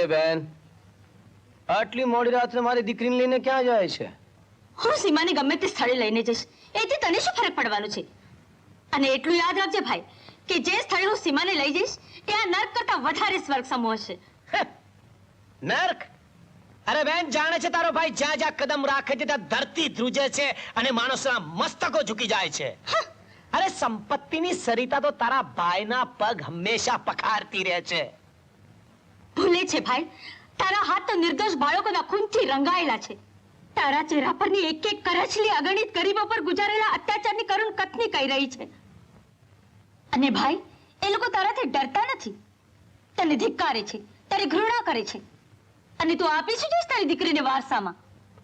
બેન, આટલી મોડી રાત્રે મારી દીકરીને લઈને ક્યાં જાય છે? હું સીમાને ગમે તે સ્થળે લઈને જઈશ, એથી તને શું ફરક પડવાનો છે? અને એટલું યાદ રાખજે ભાઈ કે જે સ્થળે હું સીમાને લઈ જઈશ એ આ નર્ક કરતા વધારે સ્વર્ગ સમૂહ હશે. નર્ક? અરે બેન, જાણે છે તારો ભાઈ જ્યાં જ્યાં કદમ રાખે છે ત્યાં ધરતી ધ્રુજે છે અને માણસોના મસ્તકો ઝૂકી જાય છે. અરે સંપત્તિની સરિતા તો તારા ભાઈના પગ હંમેશા પખારતી રહે છે. ભૂલે છે ભાઈ, તારા હાથ તો નિર્દોષ બાળકોના ખૂનથી રંગાયેલા છે. તારા ચહેરા પરની એક એક કરચલી અગણિત ગરીબો પર ગુજારેલા અત્યાચારની કરુણ કથની કહી રહી છે. અને ભાઈ, એ લોકો તારાથી ડરતા નથી, તને ધિક્કારે છે, તારી ઘૃણા કરે છે, અને તું આપી શું જઈશ તારી દીકરીને વારસામાં?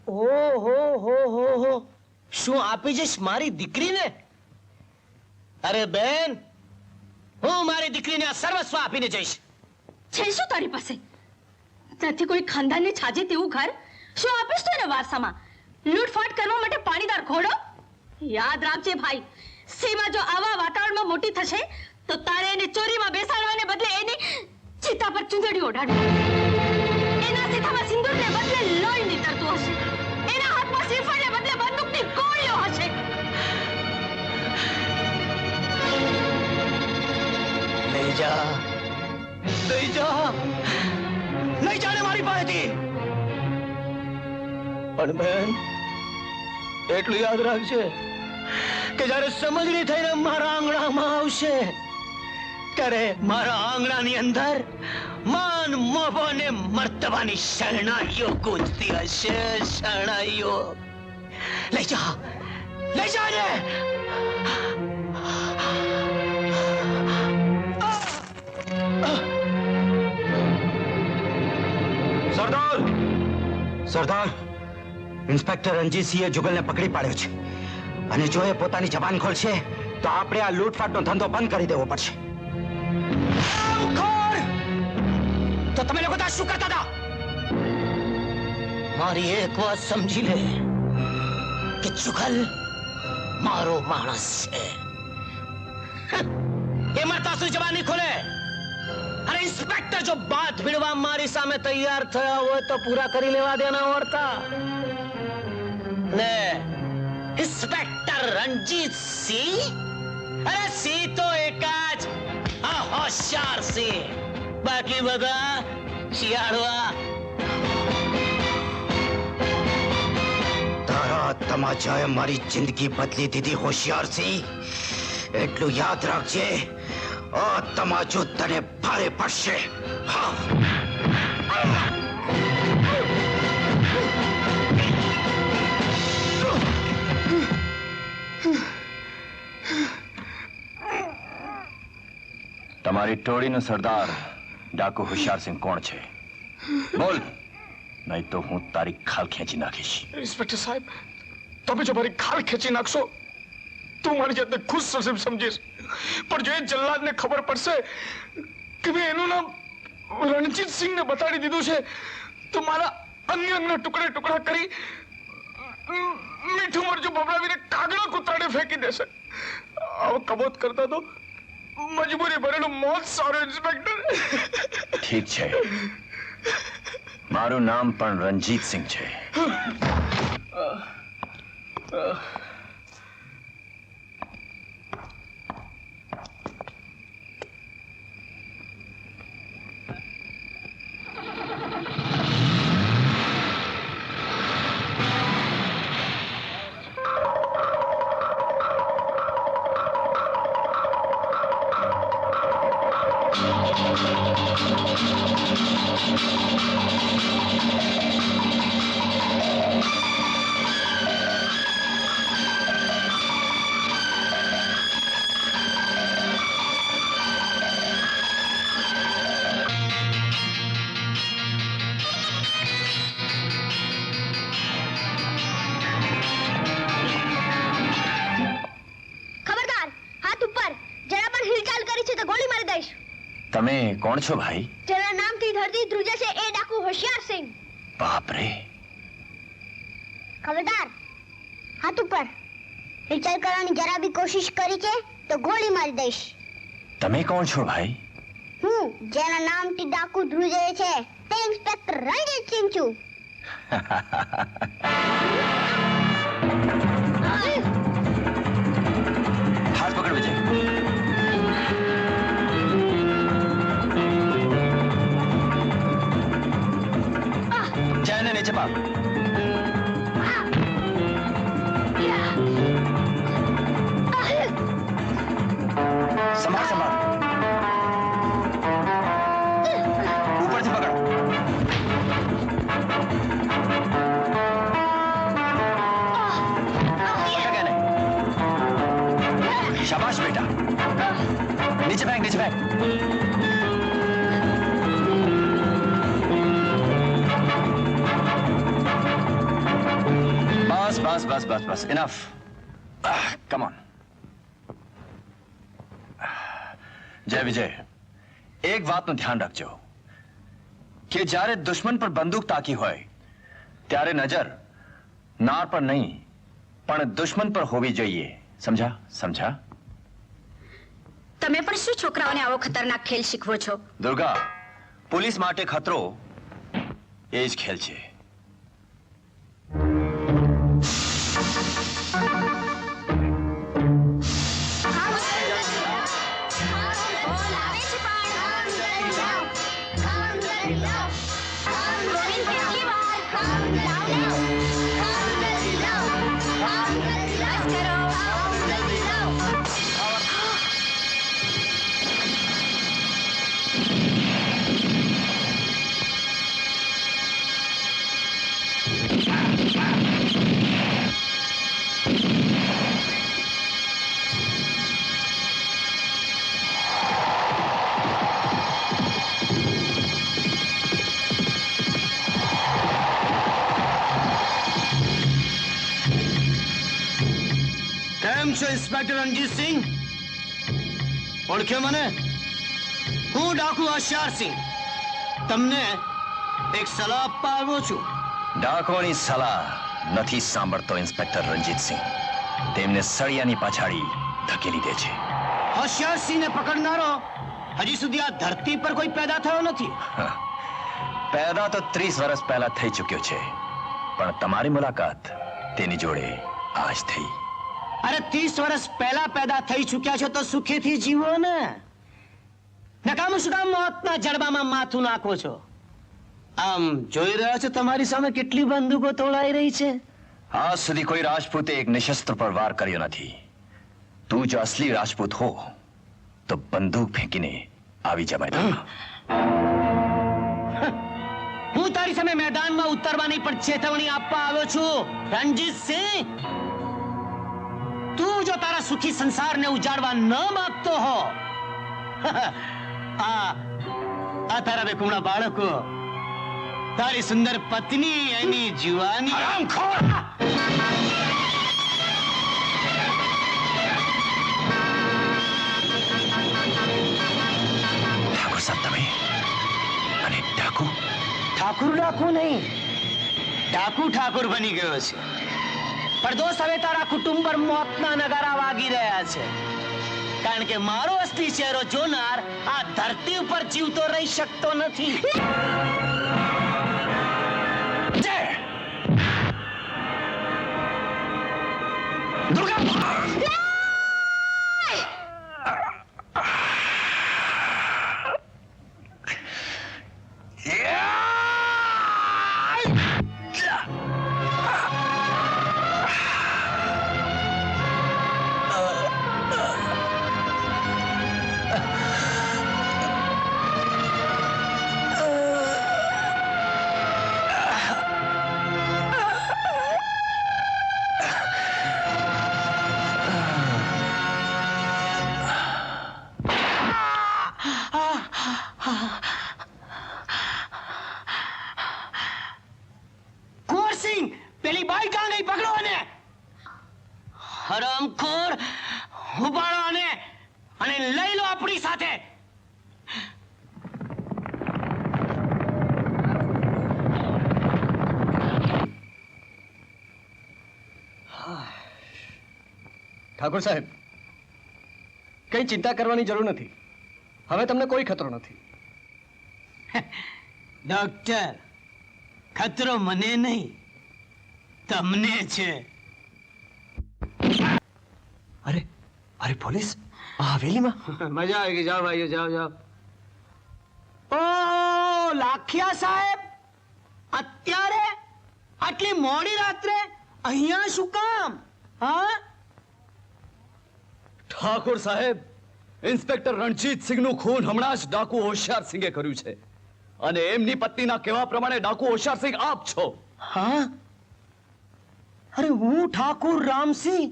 ઓહો હો હો હો, શું આપી જઈશ મારી દીકરીને? અરે બેન, હું મારી દીકરીને આ સર્વસ્વ આપીને જઈશ. છે શું તારી પાસે? નથી કોઈ ખાનદાનને છાજે તેવું ઘર? શું આપીશ તું એને વારસામાં? લૂંટફાટ કરવા માટે પાણીદાર ઘોડો? યાદ રાખજે ભાઈ, સીમા જો આવા વાતાવરણમાં મોટી થશે તો તારે એને ચોરીમાં બેસાડવાને બદલે એની ચિતા પર ચૂંદડી ઓઢાડવી. એના સીધામાં સિંદૂરને બદલે લોહી નીતરતું હશે, એના હાથમાં શ્રીફળને બદલે બંદૂકની ગોળીઓ હશે. લઈ જા, લઈ જા, લઈ જાને મારી પાસેથી. પણ બેન, એટલું યાદ રાખજે કે જ્યારે સમજણી થઈને મારા આંગણામાં આવશે ત્યારે મારા આંગણાની અંદર માન, મોભો અને મર્તબાની શરણાઈઓ ગૂંજતી હશે. શરણાઈઓ. લઈ જા, લઈ જા ને. સરદાર, સરદાર, ઇન્સ્પેક્ટર રણજીતસિંહે જુગલને પકડી પાડ્યો છે અને જો એ પોતાની જબાન ખોલશે તો આપણે આ લૂંટફાટનો ધંધો બંધ કરી દેવો પડશે. તો તમે લોકો ત્યાં શું કરતા હતા? મારી એક વાત સમજી લે કે જુગલ મારો માણસ છે. એ મરતા શું જબાન નહીં ખોલે? અરે ઇન્સ્પેક્ટર, જો બાત ભીડવા મારી સામે તૈયાર થયા હોય તો પૂરા કરી લેવા દેના હોતા ને. ઇન્સ્પેક્ટર રણજીતસિંહ? અરે સિંહ તો એક જ, આ હોશિયાર સિંહ, બાકી બધા શિયાળવા. તારા તમાચાએ મારી જિંદગી બદલી દીધી હોશિયાર સિંહ. એટલું યાદ રાખજે, આ તમાચો તને ભારે પડશે. તમારી ટોળીનો સરદાર ડાકુ હોશિયારસિંહ કોણ છે? બોલ, નહીં તો હું તારી ખાલ ખેંચી નાખીશ. ઇન્સ્પેક્ટર સાહેબ, તમે જો મારી ખાલ ખેંચી નાખશો તો મારી જાતને ખુશ નસીબ સમજીશ, પણ જો એ જલ્લાદને ખબર પડશે કે મેં એનું નામ રણજીતસિંહને બતાડી દીધું છે તો મારા અન્ય અંગના ટુકડે ટુકડા કરી મીઠું મરચું ભભરાવીને કાગડા કૂતરાને ફેંકી દેશે. આવો કબોત કરતા તો મજબૂરી ભરેલું મોત સારું. ઇન્સ્પેક્ટર, ઠીક છે, મારું નામ પણ રણજીતસિંહ છે. તમે કોણ છો ભાઈ? જેના નામથી ધરતી ધ્રુજે છે એ ડાકુ હોશિયાર સિંહ. બાપ રે, ખબરદાર, હાથ ઉપર. વિચાર કરવાની જરા બી કોશિશ કરી છે તો ગોળી મારી દઈશ. તમે કોણ છો ભાઈ? હું જેના નામથી ડાકુ ધ્રુજે છે તે ઇન્સ્પેક્ટર રણજીત સિંહ છું. હાથ પકડ વિજય. જયને નીચે પાડ. સંભાળ સંભાળ. ઉપરથી પકડો. પકડ એને. શાબાશ બેટા. નીચે ફેંક, નીચે ફેંક. બસ બસ બસ બસ બસ enough. Come on. Jay Vijay, એક વાતનું ધ્યાન રાખજો કે જ્યારે દુશ્મન પર બંદૂક તાકી હોય ત્યારે નજર નાર પર નહીં પણ દુશ્મન પર હોવી જોઈએ. સમજા? સમજા? તમે પણ શું છોકરાઓને આવો ખતરનાક ખેલ શીખવો છો? દુર્ગા, પોલીસ માટે ખતરો એ જ ખેલ છે. કેમ છો ઇન્સ્પેક્ટર રણજીત સિંહ? ઓળખ્યો મને? હું ડાકુ હોશિયાર સિંહ તમને એક સલાહ આપવા આવ્યો છું. ડાકોની સલાહ નથી સાંભળતો ઇન્સ્પેક્ટર રણજીતસિંહ. તેમને સળિયાની પાછાડી ધકેલી દે છે. હોશિયાર સિંહને પકડનારો હજી સુધી આ ધરતી પર કોઈ પેદા થયો નથી. પેદા તો 30 વર્ષ પહેલા થઈ ચૂક્યો છે, પણ તમારી મુલાકાત તેની જોડે આજ થઈ. અરે 30 વર્ષ પહેલા પેદા થઈ ચૂક્યા છો તો સુખેથી જીવો ને. નકામું શું કામ મોતના જડબામાં માથું નાખો છો? આમ જોઈ રહ્યા છો તમારી સામે કેટલી બંદૂકો તોડાઈ રહી છે. આજ સુધી કોઈ રાજપૂતે એક નિશસ્ત્ર પર વાર કર્યો નથી. તું જો અસલી રાજપૂત હો તો બંદૂક ફેંકીને આવી જા મેદાનમાં. હું તારી સામે મેદાનમાં ઉતરવાની પણ ચેતવણી આપવા આવ્યો છું રણજીત સિંહ. તું જો તારા સુખી સંસારને ઉજાડવા ન માંગતો હો, આ તારા બે કુમળા બાળકો, તારી સુંદર પત્ની, એની જુવાની. ઠાકોર સાહેબ, તમે અને ડાકુ? ઠાકુર ડાકુ નહીં, ડાકુ ઠાકુર બની ગયો છે. પણ દોસ્ત, હવે તારા કુટુંબ પર મોતના નગારા વાગી રહ્યા છે, કારણ કે મારો અસલી ચહેરો જોનાર આ ધરતી ઉપર જીવતો રહી શકતો નથી. દુર્ગા! પેલી બાઈ ક્યાં ગઈ? પકડો અને હરામખોર, ઉપાડો અને લઈ લો આપણી સાથે. ઠાકોર સાહેબ, કઈ ચિંતા કરવાની જરૂર નથી. હવે તમને કોઈ ખતરો નથી. ડોક્ટર, ખતરો મને નહીં, તમને છે. અરે અરે પોલીસ આ હવેલીમાં? મજા આવી ગઈ. જાઓ ભાઈઓ, જાઓ જાઓ. ઓ લાખિયા સાહેબ, અત્યારે આટલી મોડી રાત્રે અહીંયા શું કામ? હા, ઠાકોર સાહેબ, ઇન્સ્પેક્ટર રણજીત સિંહનું ખૂન હમણાં જ ડાકુ હોશિયાર સિંહે કર્યું છે, અને એમની પત્નીના કહેવા પ્રમાણે ડાકુ હોશિયાર સિંહ આપ છો. હા. અરે હું ઠાકુર રામસિંહ,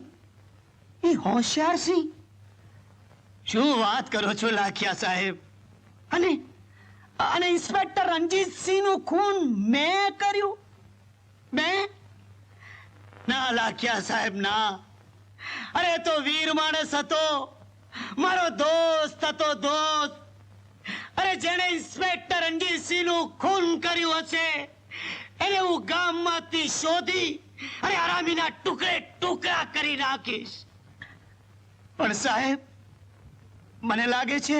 એ હોશિયારસિંહ? શું વાત કરો છો લાખિયા સાહેબ? અને અને ઇન્સ્પેક્ટર રણજીતસિંહનું ખૂન મેં કર્યું? મેં? ના લાખિયા સાહેબ, ના. અરે તો વીર માણસ હતો, મારો દોસ્ત હતો, દોસ્ત. અરે જેણે ઇન્સ્પેક્ટર રણજીતસિંહનું ખૂન કર્યું હશે એને હું ગામમાંથી શોધી અને હરામીના ટુકડે ટુકડા કરી નાખીશ. પણ સાહેબ, મને લાગે છે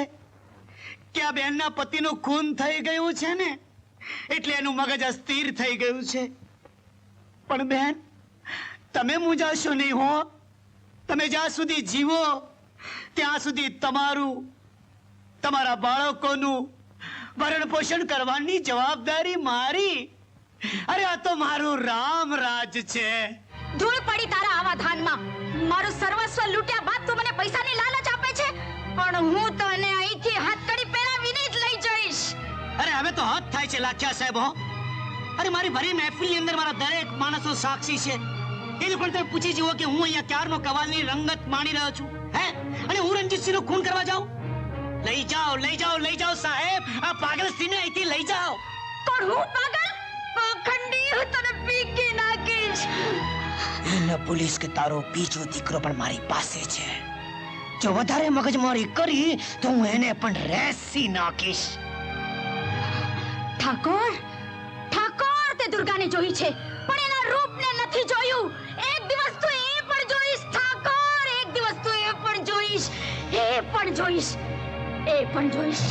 કે આ બહેનના પતિનું ખૂન થઈ ગયું છે ને, એટલે એનું મગજ અસ્થિર થઈ ગયું છે. પણ બહેન, તમે મૂંઝાશો નહીં હો. તમે જ્યાં સુધી જીવો ત્યાં સુધી તમારું, તમારા બાળકોનું ભરણ પોષણ કરવાની જવાબદારી મારી. અરે આ તો મારું રામ રાજ છે. ધૂળ પડી તારા આવા ધાનમાં. મારું સર્વસ્વ લૂંટ્યા બાદ તું મને પૈસાની લાલચ આપે છે, પણ હું તને અહીંથી હાથકડી પહેરાવીને જ લઈ જઈશ. અરે હવે તો હદ થાય છે લાખિયા સાહેબ હો. અરે મારી ભરી મહેફિલની અંદર મારા દરેક માણસો સાક્ષી છે. એ લોકોને તમે પૂછી જુઓ કે હું અહીંયા ક્યારનો કવાલની રંગત માણી રહ્યો છું, હે? અને હું રણજીતસિંહનું ખૂન કરવા જાઉં? લઈ જાઓ, લઈ જાઓ, લઈ જાઓ સાહેબ, આ પાગલ સ્ત્રીને અહીંથી લઈ જાઓ. કોણ હું પાગલ? પાખંડી, હું તને પીકી નાખીશ. એને પોલીસ કે તારો બીજો દીકરો પણ મારી પાસે છે. જો વધારે મગજમારી કરી તો હું એને પણ રેસી નાખીશ. ઠાકોર, ઠાકોર, તે દુર્ગાને જોઈ છે પણ એના રૂપને નથી જોયું. એક દિવસ તું એ પણ જોઈશ ઠાકોર, એક દિવસ તું એ પણ જોઈશ, એ પણ જોઈશ, એ પણ જોઈશ.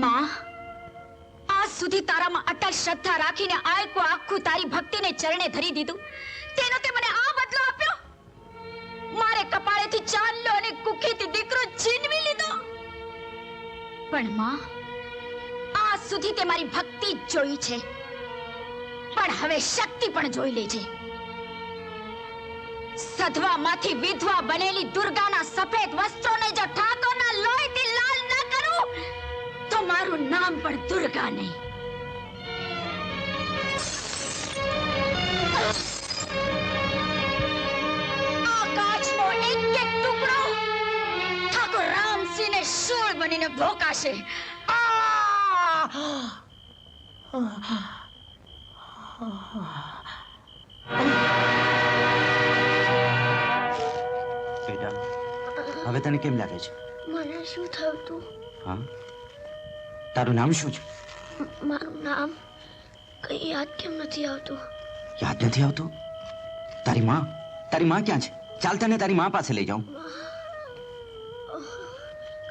માં, આજ સુધી તારામાં અટલ શ્રદ્ધા રાખીને આખું તારી ભક્તિને ચરણે ધરી દીધું, તેનો તે મને આ બદલો આપ્યો. મારે કપાળેથી ચાંદલો અને કુખેથી દીકરો છીનવી લીધો. પણ માં, આજ સુધી તે મારી ભક્તિ જ જોઈ છે, પણ હવે શક્તિ પણ જોઈ લેજે. સધવામાંથી વિધવા બનેલી દુર્ગાના સફેદ વસ્ત્રોને જો ઠાકોરના લોહીથી લાલ ન કરું તો મારું નામ પણ દુર્ગા નહીં. આકાશનો એક એક ટુકડો ઠાકોર રામસિંહને શૂળ બનીને ભોકાશે. બેટા, હવે તને કેમ લાગે છે? મને શું થયું તું? હા, તારું નામ શું છે? મારું નામ કઈ યાદ કેમ નથી આવતું? યાદ નથી આવતું? તારી માં ક્યાં છે? ચાલ તને તારી માં પાસે લઈ જાઉં.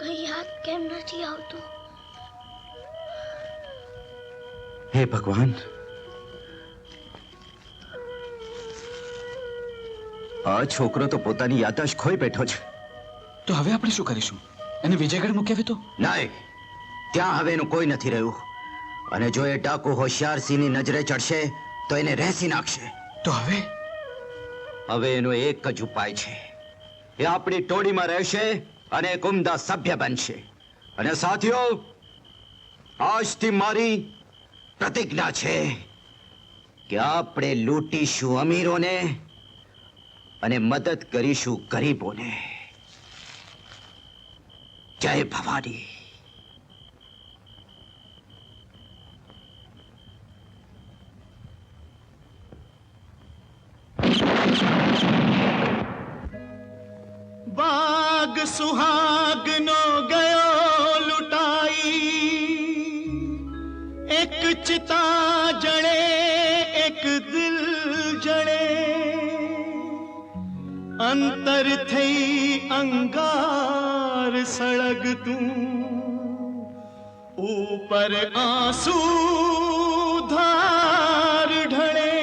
કઈ યાદ કેમ નથી આવતું? હે ભગવાન, આ છોકરો તો પોતાની યાદદાશ્ત ખોઈ બેઠો છે. તો હવે આપણે શું કરીશું? એને વિજયગઢ મૂક્યા તો? નહીં, ત્યાં હવે એનું કોઈ નથી રહ્યું. અને જો એ ડાકુ હોશિયારસિંહની નજરે ચડશે તો એને રહેસી નાખશે. તો હવે હવે એનો એક જ ઉપાય છે. એ આપણી ટોળીમાં રહેશે અને એક ઉમદા સભ્ય બનશે. અને સાથીઓ, આજથી મારી પ્રતિજ્ઞા છે કે આપણે લૂંટીશું અમીરોને અને મદદ કરીશું ગરીબોને. જય ભવાની. बाग सुहागनो गयो लुटाई, एक चिता जड़े एक दिल जड़े, अंतर थई अंगार सड़ग तू, ऊपर आंसू धार ढळे,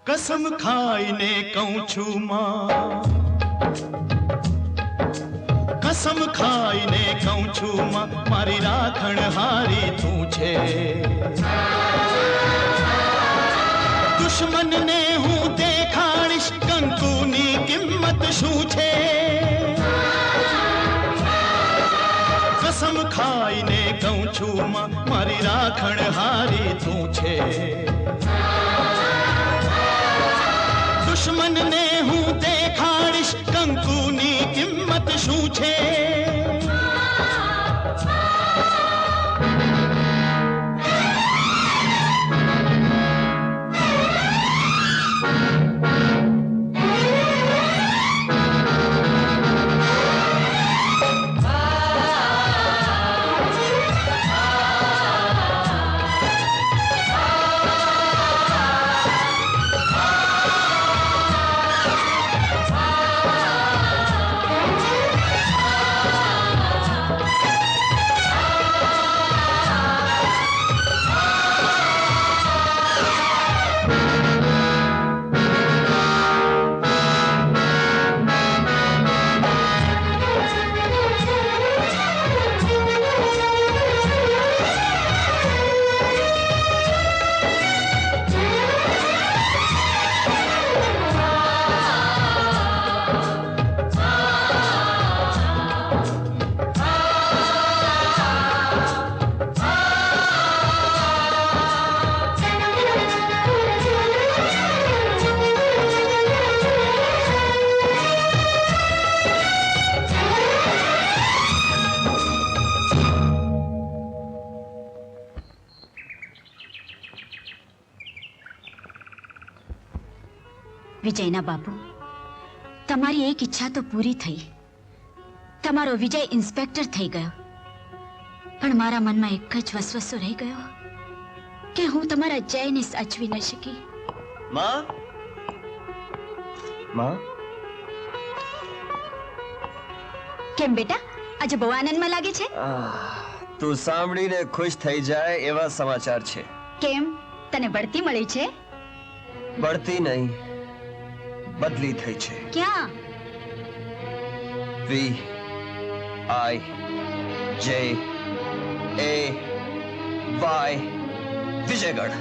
कसम खाईने कहूं छू मां, कसम खाईने कहूं छू मां, मारी राखण हारी तू छे. दुश्मन ने हूँ देखाड़ीश कंकुनी किंमत शू छे. कसम खाईने कहूं छू मां, मारी राखण हारी तू छे. दुश्मन ने हूँ देखाड़ीश कंकुनी किंमत शू छे. વિજયના બાપુ, તમારી એક ઈચ્છા તો પૂરી થઈ. તમારો વિજય ઇન્સ્પેક્ટર થઈ ગયો. પણ મારા મનમાં એક જ વસવસો રહી ગયો કે હું તમારા જયને સાચવી ન શકી. માં, માં, કેમ બેટા, આજે બહુ આનંદમાં લાગે છે? તું સાંભળીને ખુશ થઈ જાય એવા સમાચાર છે. કેમ, તને બઢતી મળી છે? બઢતી નહીં, બદલી થઈ છે. ક્યાં? VIJAY વિજયગઢ.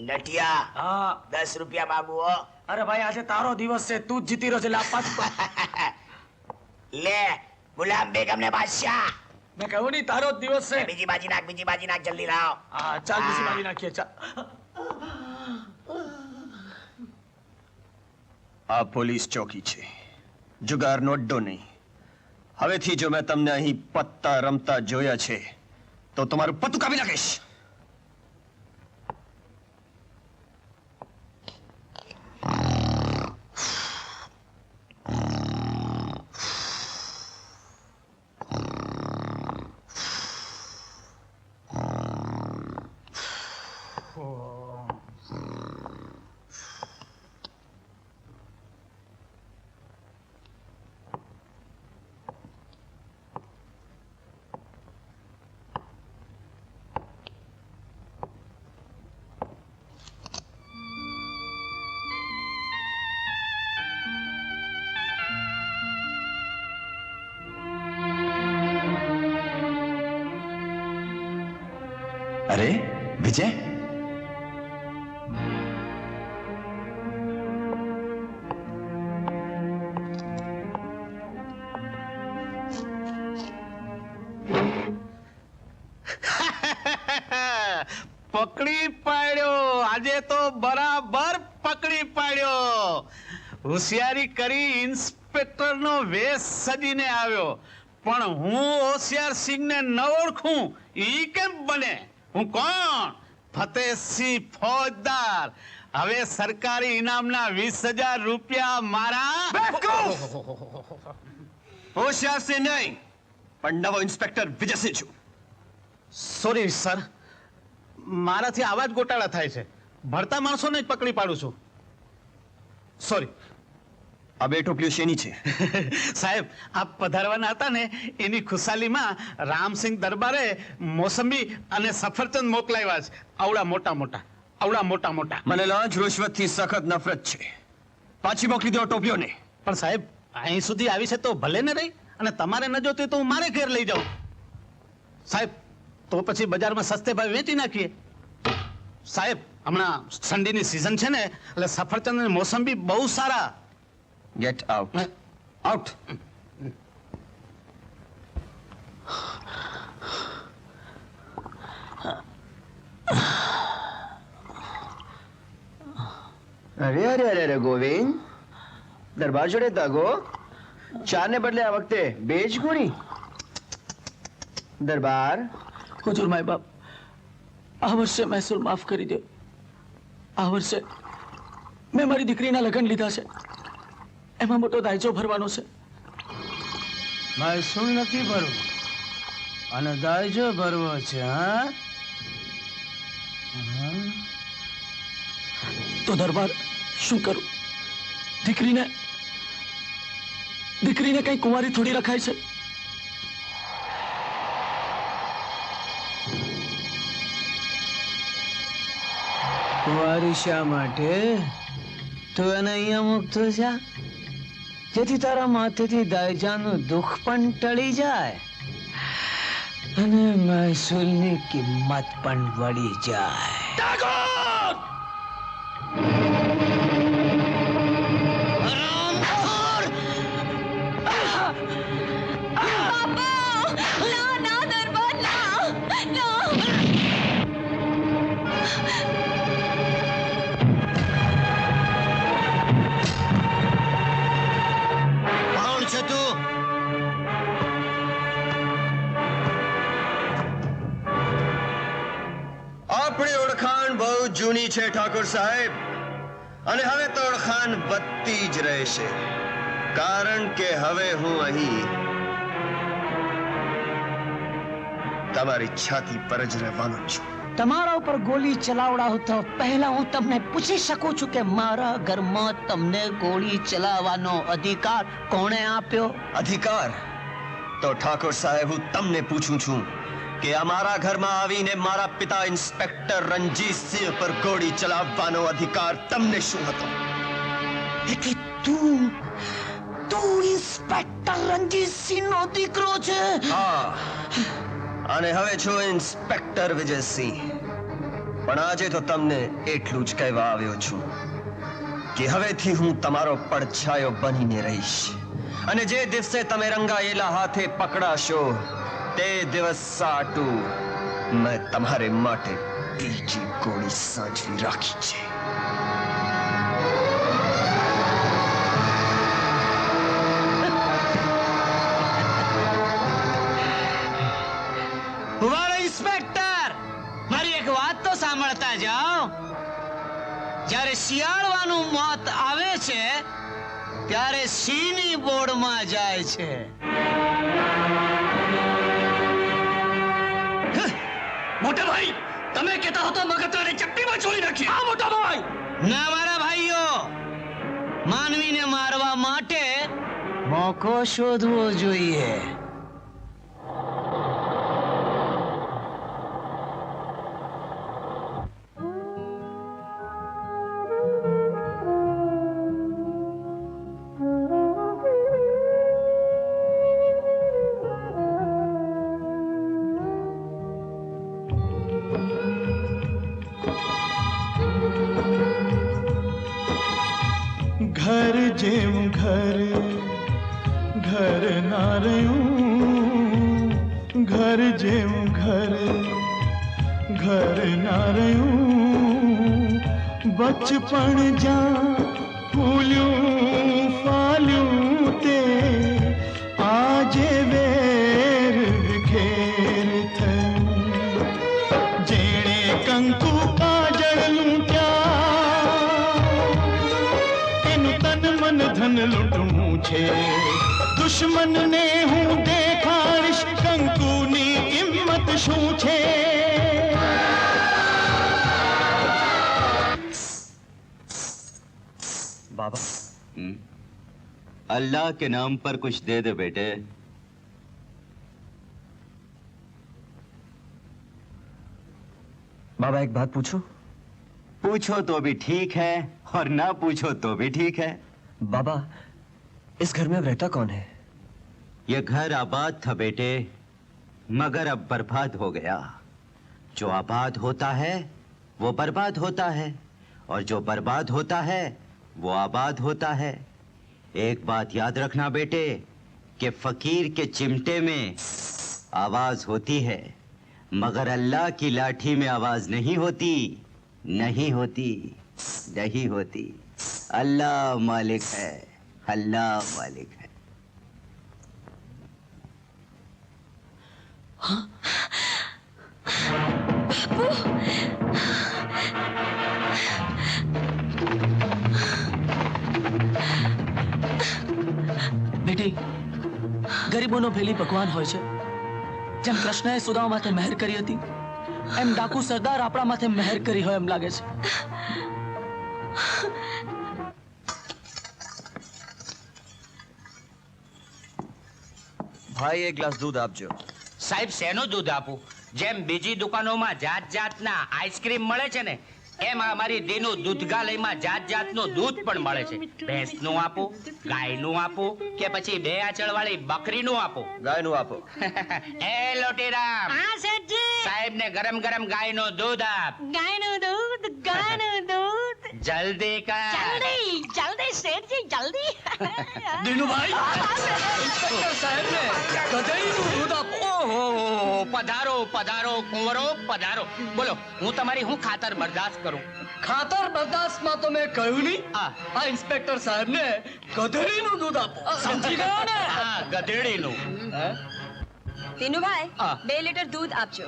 નટિયા, હા 10 રૂપિયા માંગુ હો. અરે ભાઈ આજે તારો દિવસ છે, તું જ જીતી રહ્યો છે એટલે આપવા જ લે ગુલામ બેગમ ને બાદશાહ. મેં કહ્યું નહીં તારો જ દિવસ છે. બીજી બાજી નાખ, બીજી બાજી નાખ, જલ્દી લાવ. હા ચાલ બીજી બાજી નાખીએ ચાલ. આ પોલીસ ચોકી છે, જુગારનો અડ્ડો નહીં. હવેથી જો મેં તમને અહીં પત્તા રમતા જોયા છે તો તમારું પત્તું કાપી નાખીશ. अरे विजय, પકડી પાડ્યો, આજે તો બરાબર પકડી પાડ્યો. હોશિયારી કરી ઇન્સ્પેક્ટર નો વેશ સજીને આવ્યો, પણ હું હોશિયાર સિંહ ને ન ઓળખું ઈ કેમ બને? હું કોણ? ફતેહસિંહ ફોજદાર. હવે સરકારી ઇનામના 20,000 રૂપિયા મારા. હોશિયાર સિંહ નહીં, પણ નવો ઇન્સ્પેક્ટર વિજયસિંહ છું. સોરી સર, મારાથી આવા જ ગોટાળા થાય છે. ભરતા માણસોને જ પકડી પાડું છું. સોરી. આ બે ટોપલીઓ શેની છે? સાહેબ, આપ પધારવાના હતા ને, એની ખુશાલીમાં રામસિંહ દરબારે મોસંબી અને સફરચંદ મોકલાવ્યા છે. આવડા મોટા મોટા, આવડા મોટા મોટા. મને લાંચ રૂશ્વતથી સખત નફરત છે. પાછી મોકલી દો ટોપલીઓને. પણ સાહેબ, અહીં સુધી આવી છે તો ભલે ને રહી, અને તમારે ન જોતી તો હું મારે ઘેર લઈ જાઉં. સાહેબ, તો પછી બજારમાં સસ્તે ભાવે વેચી નાખીએ. સાહેબ, હમણાં ઠંડીની સીઝન છે ને, એટલે સફરચંદ અને મોસંબી બહુ સારા. Get out. આઉટ. અરે અરે અરે અરે ગોવિંદ, દરબાર જોડે દગો. ચાર ને બદલે આ વખતે બે જ ગોળી. દરબાર. હુજુર માય બાપ, આ વર્ષે મહેસૂલ માફ કરી દો. આ વર્ષે મેં મારી દીકરીના લગ્ન લીધા છે, એમાં મોટો દાયજો ભરવાનો છે. મહેસૂલ નથી ભરવો અને દાયજો ભરવો છે, હા? તો દરબાર, શું કરું? દીકરીને કઈ કુંવારી થોડી રખાય છે. કુંવારી શા માટે? તું એને અહીંયા મૂકતો છે જેથી તારા માથેથી દાયજાનું દુઃખ પણ ટળી જાય અને મહેસૂલની કિંમત પણ વળી જાય. આપણી ઓળખાણ બહુ જૂની છે ઠાકોર સાહેબ, અને હવે તો ઓળખાણ વધતી જ રહેશે, કારણ કે હવે હું અહીં તમારી છાતી પર જ રહેવાનો છું. તમારા ઉપર ગોળી ચલાવડાવ તો પહેલા હું તમને પૂછી શકું છું કે મારા ઘરમાં તમને ગોળી ચલાવવાનો અધિકાર કોણે આપ્યો? અધિકાર તો ઠાકોર સાહેબ હું તમને પૂછું છું કે અમારા ઘરમાં આવીને મારા પિતા ઇન્સ્પેક્ટર રણજીતસિંહ પર ગોળી ચલાવવાનો અધિકાર તમને શું હતો? એટલે તું ઇન્સ્પેક્ટર રણજીતસિંહનો દીકરો છે? હા, અને હવે છું ઇન્સ્પેક્ટર વિજયસિંહ. પણ આજે તો તમને એટલું જ કહેવા આવ્યો છું કે હવેથી હું તમારો પડછાયો બનીને રહીશ, અને જે દિવસે તમે રંગાયેલા હાથે પકડાશો તે દિવસ સાટું મેં તમારે માટે બીજી ગોળી સાચવી રાખી છે. ઇન્સ્પેક્ટર, મારી એક વાત તો સાંભળતા જાઓ. જ્યારે શિયાળવાનું મોત આવે છે ત્યારે સિંહની બોર્ડમાં જાય છે. મોટા ભાઈ, તમે કહેતા હતો મગતરાને ચપટીમાં છોડી નાખી. હા મોટા ભાઈ. ના મારા ભાઈઓ, માનવીને મારવા માટે મોકો શોધવો જોઈએ. જેવું ઘર ઘર ના રહ્યું ઘર જેવું ઘર ઘર ના રહ્યું બચપણ જ્યાં ફૂલ્યું ફાલ્યું તે આજે વેર વિખેર થયું જેણે કંકુ કાજળ લૂંટ્યા એનું તન મન ધન લૂંટવું છે દુશ્મનને હું દેખાડીશ કંકુની કિંમત શું છે बाबा अल्लाह के नाम पर कुछ दे दे बेटे। बाबा एक बात पूछूं? पूछो तो भी ठीक है और ना पूछो तो भी ठीक है। बाबा इस घर में अब रहता कौन है? ये घर आबाद था बेटे, मगर अब बर्बाद हो गया। जो आबाद होता है वो बर्बाद होता है, और जो बर्बाद होता है वो आबाद होता है। एक बात याद रखना बेटे कि फकीर के चिमटे में आवाज होती है, मगर अल्लाह की लाठी में आवाज नहीं होती, नहीं होती, नहीं होती। अल्लाह मालिक है, अल्लाह मालिक है। બેટી ગરીબોનો ભેલી ભગવાન હોય છે જેમ કૃષ્ણએ સુદામા માથે મહેર કરી હતી એમ ડાકુ સરદાર આપણા માથે મહેર કરી હોય એમ લાગે છે ભાઈ એક ગ્લાસ દૂધ આપજો સાહેબ શેનું દૂધ આપું જેમ બીજી દુકાનોમાં જાત જાતના આઈસ્ક્રીમ મળે છે ને એમ અમારી દીનું દૂધગાલયમાં જાત જાતનું દૂધ પણ મળે છે ભેંસનું આપો ગાયનું આપો કે પછી બે આંચળવાળી બકરીનું આપો ગાયનું આપો એ લોટીરામ હા શેઠજી સાહેબને ગરમ ગરમ ગાયનું દૂધ આપ ગાયનું દૂધ જલ્દી કર જલ્દી જલ્દી શેઠજી જલ્દી દીનુભાઈ ઇન્સ્પેક્ટર સાહેબને ગધેડીનું દૂધ આપો ઓહો પધારો પધારો કુંવરો પધારો બોલો હું તમારી હું ખાતર બરદાસ્ત કરું ખાતર બરદાસ્તમાં તો મેં કહ્યું નહીં આ આ ઇન્સ્પેક્ટર સાહેબને ગધેડીનું દૂધ આપો સમજી ગયો ને હા ગધેડીનું તીનુભાઈ હા. 2 લીટર દૂધ આપજો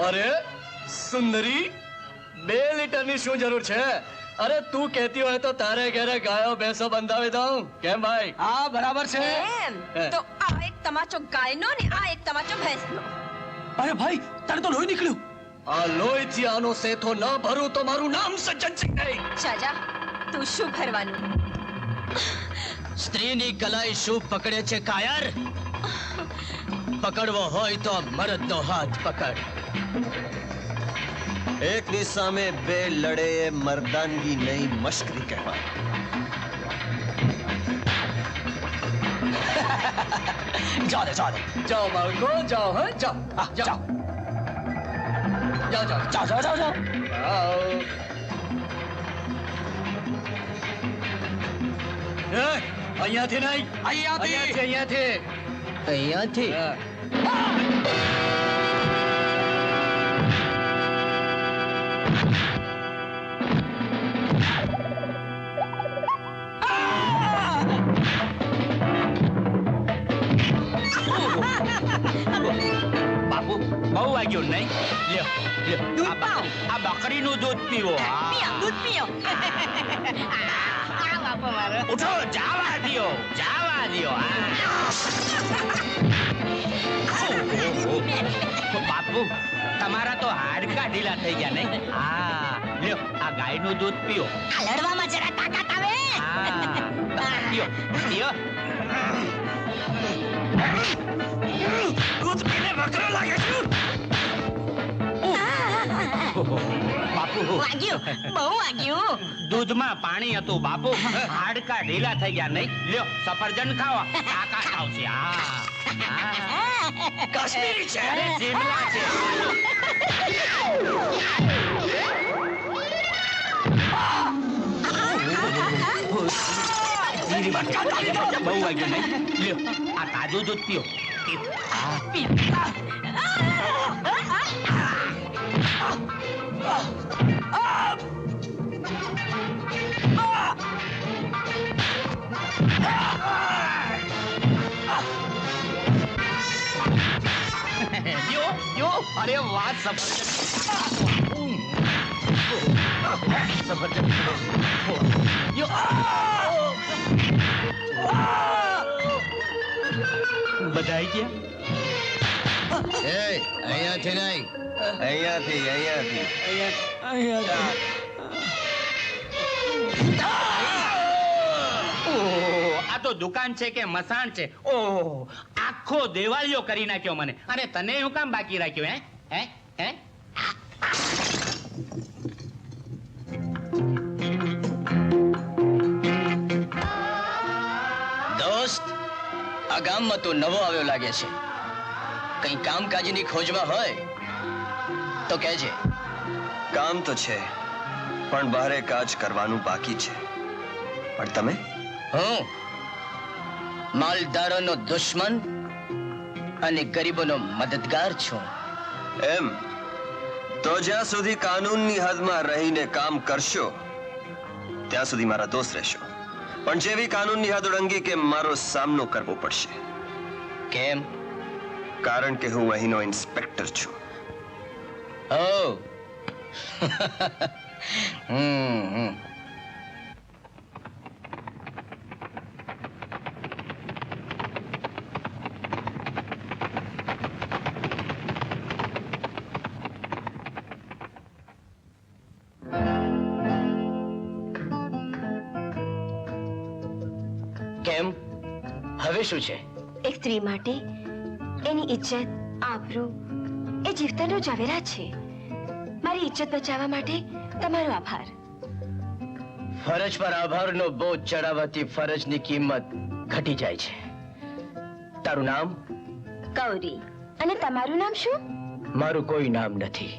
અરે સુંદરી 2 લીટરની શું જરૂર છે અરે તું કહેતી હોય તો તારે ઘરે ગાયો ભેંસો બંધાવી દઉં કેમ ભાઈ હા બરાબર છે એમ તો આ એક તમાચો ગાયનો ને આ એક તમાચો ભેંસનો અરે ભાઈ તારે તો લોહી નીકળ્યું આ લોહીથી આનો સેથો ન ભરું તો મારું નામ સજ્જન સિંહ નહીં ચાચા તું શું ભરવાનું સ્ત્રીની કલાઈ શું પકડે છે કાયર પકડવો હોય તો મરદનો હાથ પકડ એકની સામે બે લડે એ મર્દાનગી નહીં મશ્કરી કહેવાય જાઓ જાઓ બાળકો જાઓ હા જાઓ જાઓ જાઓ જાઓ અહીંયાથી નહીં અહીંયાથી બાપુ બહુ વાગ્યું નહીં લ્યો લ્યો આ બકરીનું દૂધ પીવો પીઓ દૂધ પીઓ આ બાપો મારો ઉઠો જાવા દ્યો બાપુ તમારા તો હાડકા ઢીલા થઈ ગયા નહીં હા લ્યો આ ગાયનું દૂધ પીઓ લડવામાં જરા તાકાત આવે હા પીઓ પીઓ દૂધ પીને વકરો લાગે છે બાપુ વાગ્યું બહુ વાગ્યું દૂધમાં પાણી હતું બાપુ હાડકા ઢીલા થઈ ગયા નહીં લ્યો સફરજન ખાઓ કાકા ખાવશે કાશ્મીરી છે અરે શિમલા છે બહુ વાગ્યું નહીં. લ્યો આ તાજું દૂધ પીઓ. યો અરે વાત સફરજન બધા આવી ગયા. અહીંયાથી નહીં, અહીંયાથી. આ તો દુકાન છે કે મસાણ છે? ઓહ, આખો દેવાળીઓ કરી નાખ્યો મને. અને તને હું કામ બાકી રાખ્યો? હે હે હે દોસ્ત, આ ગામમાં તું નવો આવ્યો લાગે છે. કઈ કામકાજની ખોજમાં હોય તો કહેજે. કામ તો છે, પણ બારે કાજ કરવાનું બાકી છે. પણ તમે? હું માલદારોનો દુશ્મન અને ગરીબોનો મદદગાર છું. એમ તો જ્યાં સુધી કાનૂનની હદમાં રહીને કામ કરશો ત્યાં સુધી મારા દોસ્ત રહેશો. પણ જેવી કાનૂનની હદ ઉલ્લંઘી કે મારો સામનો કરવો પડશે. કેમ? કારણ કે હું અહીંનો ઇન્સ્પેક્ટર છું. Oh. Hmm. કેમ? હવે શું છે? એક સ્ત્રી માટે એની ઇજ્જત, આબરૂ એ જીવતરનો ઝવેરાત છે. મારી ઇજ્જત બચાવવા માટે તમારો આભાર. ફરજ પર આભારનો બોજ ચડાવવાથી ફરજની કિંમત ઘટી જાય છે. તારું નામ? ગૌરી. અને તમારું નામ શું? મારું કોઈ નામ નથી.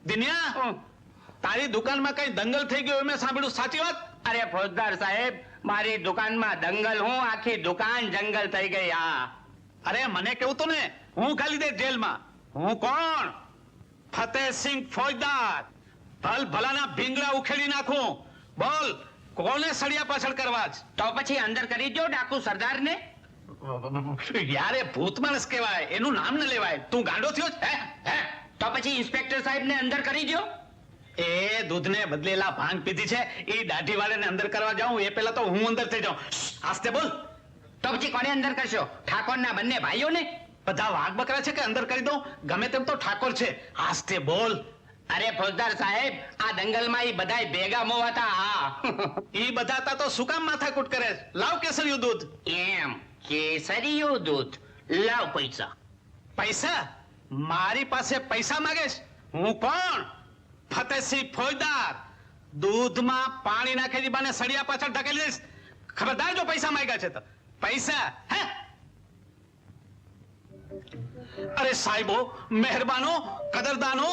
દિન્યા, તારી દુકાનમાં કઈ દંગલ થઈ ગયો મેં સાંભળ્યું, સાચી વાત? અરે ફોજદાર સાહેબ, મારી દુકાનમાં દંગલ હું, આખી દુકાન જંગલ થઈ ગઈ. અરે મને કેવું તો ને, હું ખાલી દે જેલમાં. હું કોણ? ફતેહસિંહ ફોજદાર. ભલ ભલાના ભીંગડા ઉખેડી નાખું. બોલ, કોને સળિયા પાછળ કરવા? તો પછી અંદર કરી દો ડાકુ સરદારને. યારે ભૂત માણસ કહેવાય, એનું નામ ન લેવાય. તું ગાંડો થયો છે? હે? તો પછી ઇન્સ્પેક્ટર સાહેબને અંદર કરી દો. એ દૂધને બદલેલા ભાંગ પીધી છે, એ દાઢી વાળાને અંદર કરવા જાઉં એ પહેલા તો હું અંદર થઈ જાઉં. આસ્તે બોલ. તો પછી કોને અંદર કરશો? ઠાકોરના બંને ભાઈઓને? બધા વાઘ બકરા છે કે અંદર કરી દઉં? ગમે તેમ તો ઠાકોર છે. આસ્તે બોલ. અરે ફોજદાર સાહેબ, આ દંગલમાં ઈ બધાય ભેગા મોવાતા. ઈ બધાતા તો શું કામ માથાકૂટ કરે? લાવ કેસરિયું દૂધ. એમ કેસરિયું દૂધ? લાવ પૈસા. પૈસા? મારી પાસે પૈસા માંગેશ? હું કોણ? ફતેહસિંહ ફોજદાર. દૂધમાં પાણી નાખી દીબાને સળિયા પાછળ ઢકેલી દઈશ. ખબરદાર જો પૈસા માંગ્યા છે તો. પૈસા? હે? અરે સાહેબો, મહેરબાનો, કદરદાનો,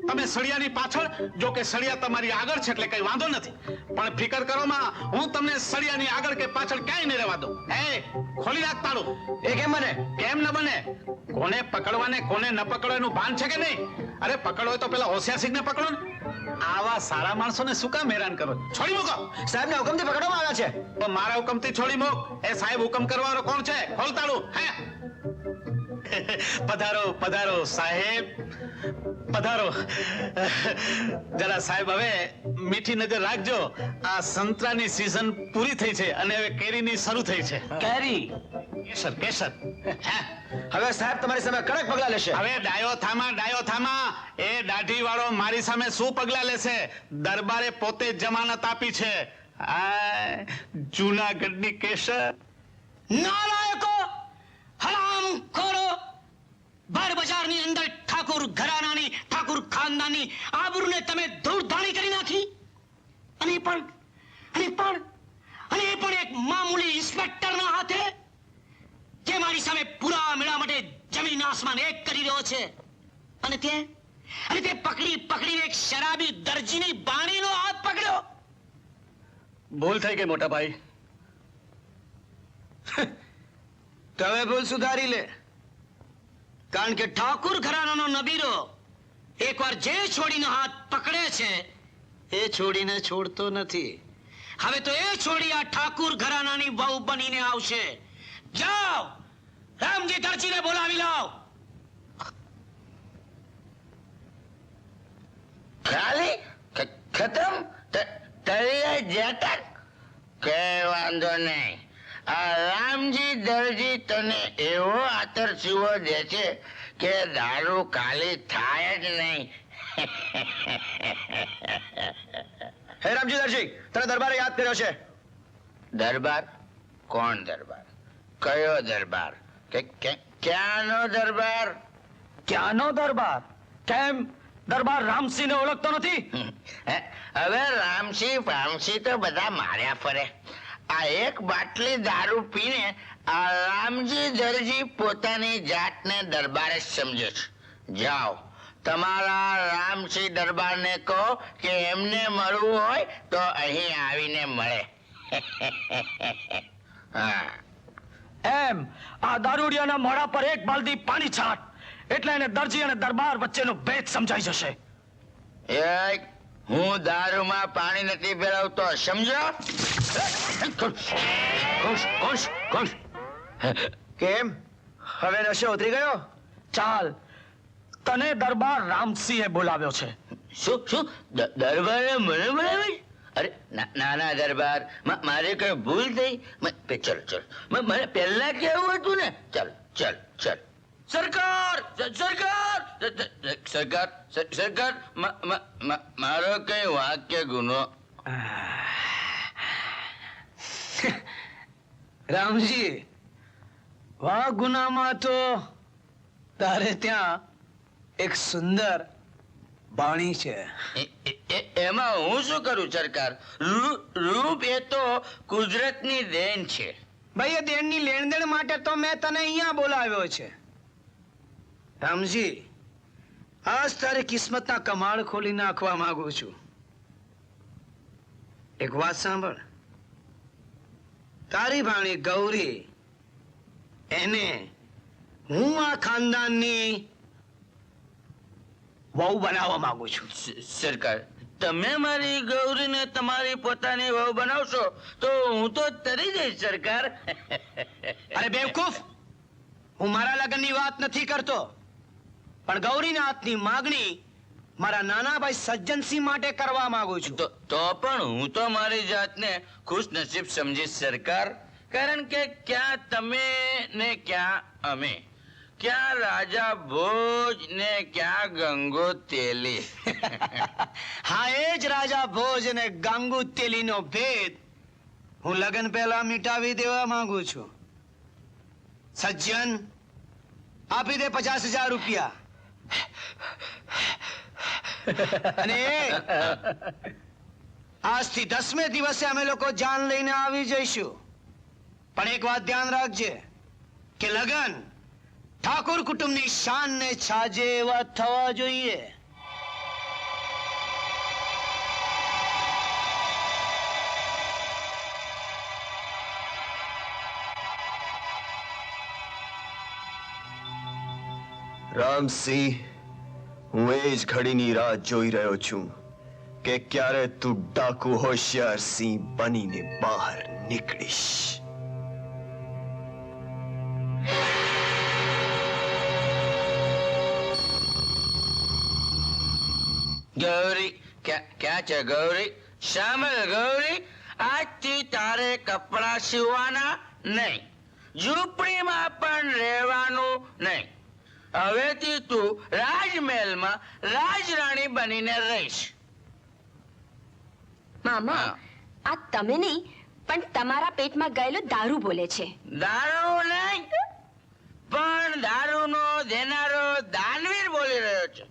તમે સળિયાની પાછળ, જો કે સળિયા તમારી આગળ છે એટલે કઈ વાંધો નથી, પણ ફિકર કરો માં, હું તમને સળિયાની આગળ કે પાછળ ક્યાંય નહીં રહેવા દઉં. હે, ખોલી નાખ તાળું. એ કેમ બને? કેમ ન બને? કોને પકડવાને કોને ન પકડવાનું ભાન છે કે નહીં? અરે પકડો હોય તો પેલા હોશિયાર સિંહને પકડો ને. આવા સારા માણસોને શું કામ હેરાન કરો? છોડી મૂકો. સાહેબના હુકમથી પકડવામાં આવ્યા છે. તો મારા હુકમથી છોડી મૂક. એ સાહેબ હુકમ કરવાનો કોણ છે? ખોલ તાળું. હે, પધારો પધારો સાહેબ, પધારો. જરા સાહેબ હવે મીઠી નજર રાખજો. આ સંતરાની સીઝન પૂરી થઈ છે અને હવે કેરીની શરૂ થઈ છે. કેરી? કેસર, કેસર. હવે સાહેબ તમારી સામે કડક પગલા લેશે. હવે ડાયો થામા, ડાયો થામા. એ દાઢી વાળો મારી સામે શું પગલા લેશે? દરબારે પોતે જમાનત આપી છે. આ જૂનાગઢની કેસર. નાલાયકો, હરામખોરો, ભર બજારની અંદર ઠાકુર ઘરાનાની, ઠાકુર ખાનદાની આબરૂને તમે ધૂળધાણી કરી નાખી. અને એ પણ એક મામૂલી ઇન્સ્પેક્ટરના હાથે, જે મારી સામે પુરાવા મેળવવા માટે જમીન આસમાન એક કરી રહ્યો છે અને તે પકડીને એક શરાબી દરજીની બાણીનો હાથ પકડ્યો. ભૂલ થઈ ગઈ મોટા ભાઈ. તમે ભૂલ સુધારી લે, કારણ કે ઠાકુર ઘરાનાનો નબીરો એકવાર જે છોડીનો હાથ પકડે છે એ છોડીને છોડતો નથી. હવે તો એ છોડી આ ઠાકુર ઘરાનાની વહુ બનીને આવશે. જાઓ, રામજી દરજીને બોલાવી લાવો. ખાલી ખતમ તળિયે જતા કે વાંધો નહીં. આ રામજી દરજી તને એવો આતરસીવો દે છે કે દારૂ ખાલી થાય જ નહીં. હે રામજી દરજી, તને દરબારે યાદ કર્યો છે. દરબાર? કોણ દરબાર? કયો દરબાર? ક્યાંનો દરબાર? ક્યાંનો દરબાર? કેમ દરબાર રામસિંહને ઓળખતો નથી? હવે રામસિંહ ફામસિંહ તો બધા માર્યા ફરે. આ એક બાટલી દારૂ પીને આ રામજી દરજી પોતાની જાતને દરબારે સમજે છે. જાઓ, તમારા રામસિંહ દરબારને કહો કે એમને મળવું હોય તો અહીં આવીને મળે. હા, એમ આ દારૂડિયાના મોઢા પર એક બાલદી પાણી છાંટ એટલે એને દરજી અને દરબાર વચ્ચેનો ભેદ સમજાઈ જશે. હું દારૂમાં પાણી નથી ભેળવતો, સમજો? કેમ, હવે નશો ઉતરી ગયો? ચાલ, તને દરબાર રામસિંહે બોલાવ્યો છે. શું દરબારે મને બોલાવી? અરે નાના દરબાર, મારે કઈ ભૂલ થઈ? ચલ મને પહેલા કેવું હતું ને. ચલ ચલ ચલ. સરકાર સરકાર સરકાર સરકાર, મારો કઈ વાક્ય ગુનો? રામજી, વાહ ગુનામાં તો તારે ત્યાં એક સુંદર બાણી છે. એમાં હું શું કરું સરકાર? રૂપ એ તો કુદરતની દેન છે. ભાઈ, એ દેણની લેણદેણ માટે તો મેં તને અહીંયા બોલાવ્યો છે. રામજી, આજ તારી કિસ્મતના કમાળ ખોલી નાખવા માંગુ છું. એક વાત સાંભળ. તારી ભાણી ગૌરી, એને હું આ ખાનદાનની વહુ બનાવવા માંગુ છું. સરકાર, તમે મારી ગૌરીને તમારી પોતાની વહુ બનાવશો તો હું તો તરી જઈશ સરકાર. અરે બેવકૂફ, હું મારા લગ્નની વાત નથી કરતો, પણ ગૌરીના હાથની માગણી મારા નાના ભાઈ સજ્જનસિંહ માટે કરવા માંગુ છું. તો પણ હું તો મારી જાતને ખુશ નસીબ સમજીશ સરકાર, કારણ કે ક્યાં તમે ને ક્યાં અમે, ક્યાં રાજા ભોજ ને ક્યાં ગંગો તેલી. હા, એ જ રાજા ભોજ અને ગાંગુ તેલીનો ભેદ હું લગ્ન પહેલા મિટાવી દેવા માંગુ છું. સજ્જન, આપી દે 50,000 રૂપિયા. અને આજથી 10મે દિવસે અમે લોકો જાન લઈને આવી જઈશું. પણ એક વાત ધ્યાન રાખજે કે લગન ઠાકોર કુટુંબની શાનને છાજે એવા થવા જોઈએ. રામસિંહ, હું એ જ ઘડીની રાહ જોઈ રહ્યો છું કે ક્યારે તું ડાકુ હોશિયાર સિંહ બનીને બહાર નીકળીશ. ગૌરી, ક્યાં છે ગૌરી? શામલ ગૌરી, આજથી તારે કપડા સીવવાના નહીં, ઝૂંપડીમાં પણ રહેવાનું નહીં. હવેથી તું રાજમહેલમાં રાજરાણી બનીને રહીશ. મામા, આ તમે નહીં પણ તમારા પેટમાં ગયેલો દારૂ બોલે છે. દારૂ નહીં, પણ દારૂનો દેનારો દાનવીર બોલી રહ્યો છે.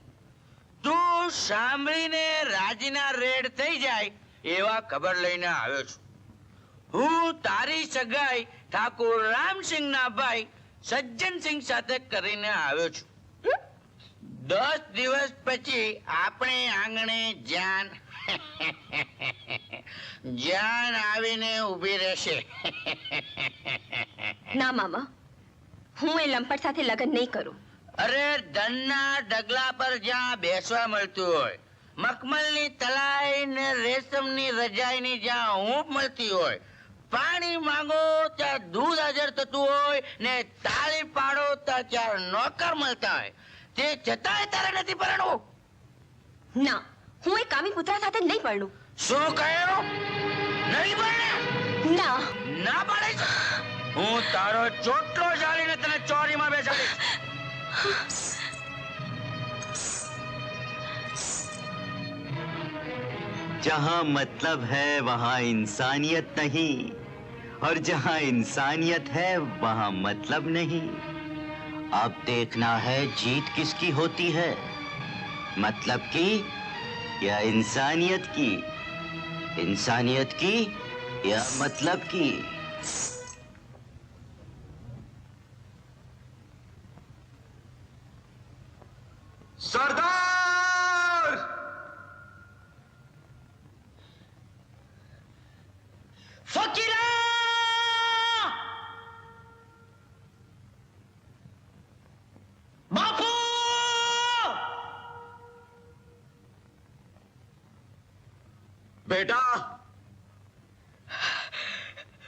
તું સાંભળીને રાજીના રેડ થઈ જાય એવા ખબર લઈને આવ્યો છું. હું તારી સગાઈ ઠાકોર રામસિંહના ભાઈ સજ્જન સિંહ સાથે કરીને આવ્યો છું 10 દિવસ પછી આપણે આંગણે જાન જાન આવીને ઊભી રહેશે ના મામા, હું એ લંપટ સાથે લગ્ન નહીં કરું. અરે ધનના ઢગલા પર જ્યાં બેસવા મળતું હોય, મખમલની તલાઈ ને રેશમની રજાઈની જ્યાં ઊંઘ મળતી હોય, પાણી માંગો ત્યાં દૂધ હાજર થતું હોય ને તાળી પાડો ત્યાં નોકર મળતા હોય, તે છતાંય તારે નથી પરણવું. ના, હું એ કામી પુત્રા સાથે નહીં પરણું. શું કહ્યું? નહીં પરણે? ના. ના પાડે છે? હું તારો ચોટલો જાળીને તને ચોરીમાં બેસાડીશ. जहां मतलब है वहां इंसानियत नहीं, और जहां इंसानियत है वहां मतलब नहीं. अब देखना है जीत किसकी होती है, मतलब की या इंसानियत की, इंसानियत की या मतलब की. सरदार! ફકીરા! બાપુ! बेटा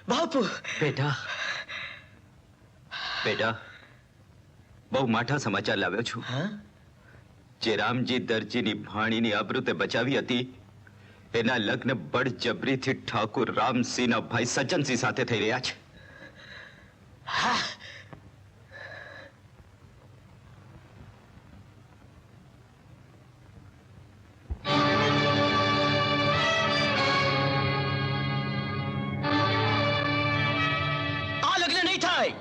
બાપુ! બેટા, બેટા, બહુ માઠા સમાચાર લાવ્યો છું. જે રામજી દરજીની ભાણીની આબરૂતે બચાવી હતી, એના લગ્ન બળજબરીથી ઠાકુર રામસિંહના ભાઈ સજ્જનસિંહ સાથે થઈ રહ્યા છે. આ લગ્ન નહીં થાય.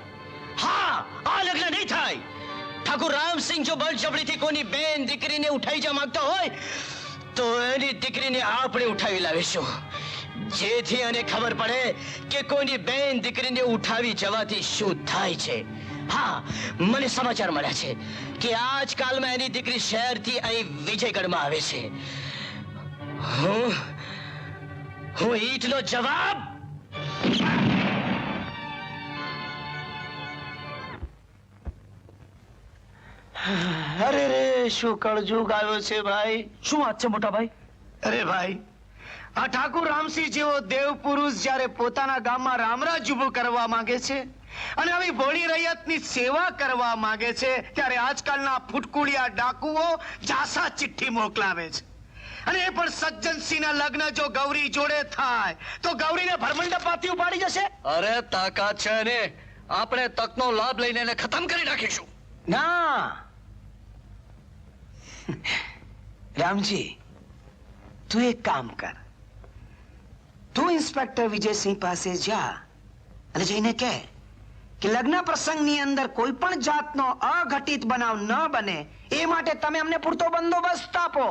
હા, આ લગ્ન નહીં થાય. ઠાકુર રામસિંહ જો બળજબરીથી કોની બેન દીકરીને ઉઠાઈ જવા માંગતા હોય તો એની દીકરીને આપણે ઉઠાવી લાવીશું, જેથી એને ખબર પડે કે કોઈની બેન દીકરીને ઉઠાવી જવાથી શું થાય છે. હા, મને સમાચાર મળ્યા છે કે આજકાલમાં એની દીકરી શહેરથી અહીં વિજયગઢમાં આવે છે. હું ઈંટનો જવાબ અરે રે, શું કળજુગ આવ્યો છે ભાઈ. શું વાત છે મોટા ભાઈ? અરે ભાઈ, આ ઠાકુર રામસિંહ જેવો દેવ પુરુષ જ્યારે પોતાના ગામમાં રામરાજ ઊભું કરવા માંગે છે અને આવી ભોળી રૈયતની સેવા કરવા માંગે છે, ત્યારે આજકાલના ફૂટકુડિયા ડાકુઓ જાસા ચિઠ્ઠી મોકલાવે છે. અને એ પણ સજ્જનસિંહના લગ્ન જો ગૌરી જોડે થાય તો ગૌરીને ભરમંડપમાંથી ઉપાડી જશે. અરે તાકાત છે ને, આપણે તકનો લાભ લઈને એને ખતમ કરી નાખીશું. ના રામજી, તું એક કામ કર. તું ઇન્સ્પેક્ટર વિજયસિંહ પાસે જા અને જઈને કહે કે લગ્ન પ્રસંગની અંદર કોઈ પણ જાતનો અઘટિત બનાવ ન બને એ માટે તમે અમને પૂરતો બંદોબસ્ત આપો.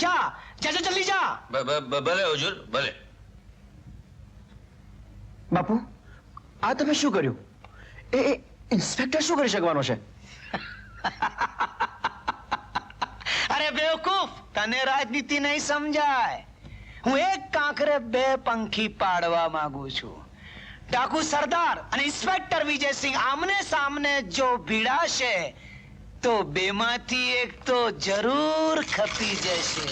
જા, જલ્દી જા. ભલે હુજુર, ભલે. બાપુ, આ તમે શું કર્યું? એ ઇન્સ્પેક્ટર શું કરી શકવાનો છે? અરે બેવકૂફ, તને રાજનીતિ નહીં સમજાય. હું એક કાંકરે બે પંખી પાડવા માંગુ છું. ડાકુ સરદાર અને ઇન્સ્પેક્ટર વિજયસિંહ આમને સામને જો ભીડાશે તો બેમાંથી એક તો જરૂર ખપી જશે.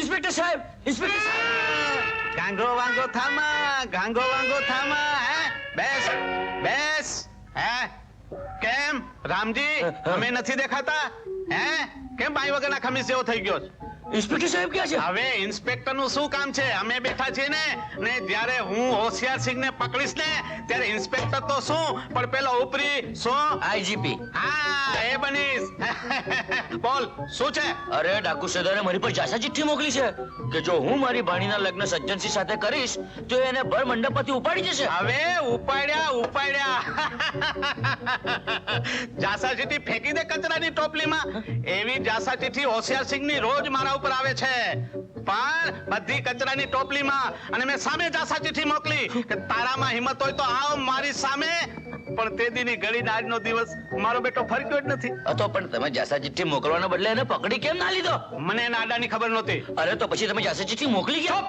ઇન્સ્પેક્ટર સાહેબ, ઇન્સ્પેક્ટર સાહેબ! ગાંગો વાંગો થામા, ગાંગો વાંગો થામા. હે, બેસ બેસ. હે, કેમ રામજી, અમે નથી દેખાતા? હે, કેમ બાઈ વગરના ખમીસ જેવો થઈ ગયો? ઇન્સ્પેક્ટર સાહેબ ક્યાં છે? હવે ઇન્સ્પેક્ટર નું શું કામ છે? અમે બેઠા છીએ ને જ્યારે હું હોશિયાર સિંહ ને પકડીશ ને ત્યારે ઇન્સ્પેક્ટર તો શું પણ પેલો ઉપરી શું આઈજીપી. હા, એ બનીશ. બોલ, શું છે? અરે ડાકુ સરદારે મારી પર જાસા ચિઠ્ઠી મોકલી છે કે જો હું મારી ભાણીના લગ્ન સજ્જનસિંહ સાથે કરીશ તો એને ભર મંડપમાંથી ઉપાડી જશે. હવે ઉપાડ્યા. જાસા ચિઠ્ઠી ફેંકી દે કચરાની ટોપલીમાં. એવી જાસા ચિઠ્ઠી હોશિયાર સિંહ ની રોજ મારા ઉપર આવે છે, પણ બધી કચરાની ટોપલીમાં. અને મેં સામે જાસા ચિઠ્ઠી મોકલી કે તારામાં હિંમત હોય તો આવ મારી સામે પણ તે દીની ઘડી આજનો દિવસ મારો બેટો ફરક્યો જ નથી. તો પણ તમે જાસા ચિઠ્ઠી મોકલવાના બદલે એને પકડી કેમ ના લીધો? મને એના આડાની ખબર નહોતી. અરે તો પછી તમે જાસા ચિઠ્ઠી મોકલી ગયા?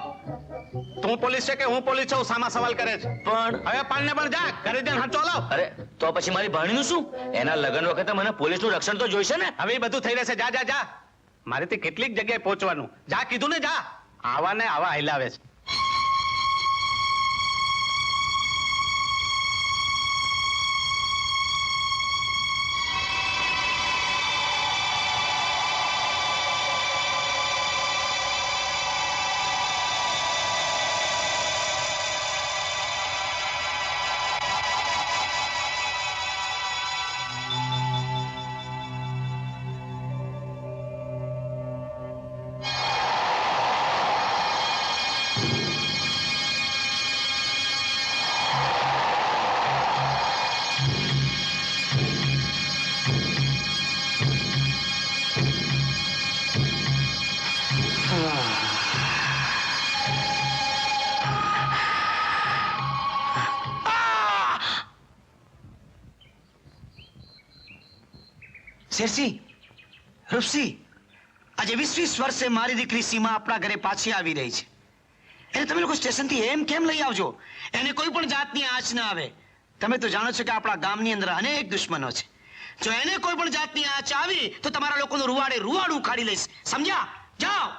તું પોલીસ છે કે હું પોલીસ છું? સામા સવાલ કરે છે. પણ હવે પાણને પણ જા, ઘરે જઈને હાચો લાવ. અરે તો પછી મારી ભાણીનું શું? એના લગ્ન વખતે મને પોલીસનું રક્ષણ તો જોઈશે ને. હવે એ બધું થઈ રહેશે. જા જા જા, મારેથી કેટલીક જગ્યાએ પહોંચવાનું. જા કીધું ને, જા. આવા ને આવા હિલાવે છે. શેરસિંહ, રૂપસી, આજે 20 વર્ષે મારી દીકરી સીમા આપણા ઘરે પાછી આવી રહી છે. એને તમે લોકો સ્ટેશનથી એમ કેમ લઈ આવજો? એને કોઈ પણ જાતની આંચ ના આવે. તમે તો જાણો છો કે આપણા ગામની અંદર અનેક દુશ્મનો છે. જો એને કોઈ પણ જાતની આંચ આવી તો તમારા લોકોનું રૂવાડે રૂવાડું ઉખાડી લઈશ. સમજ્યા? જાઓ.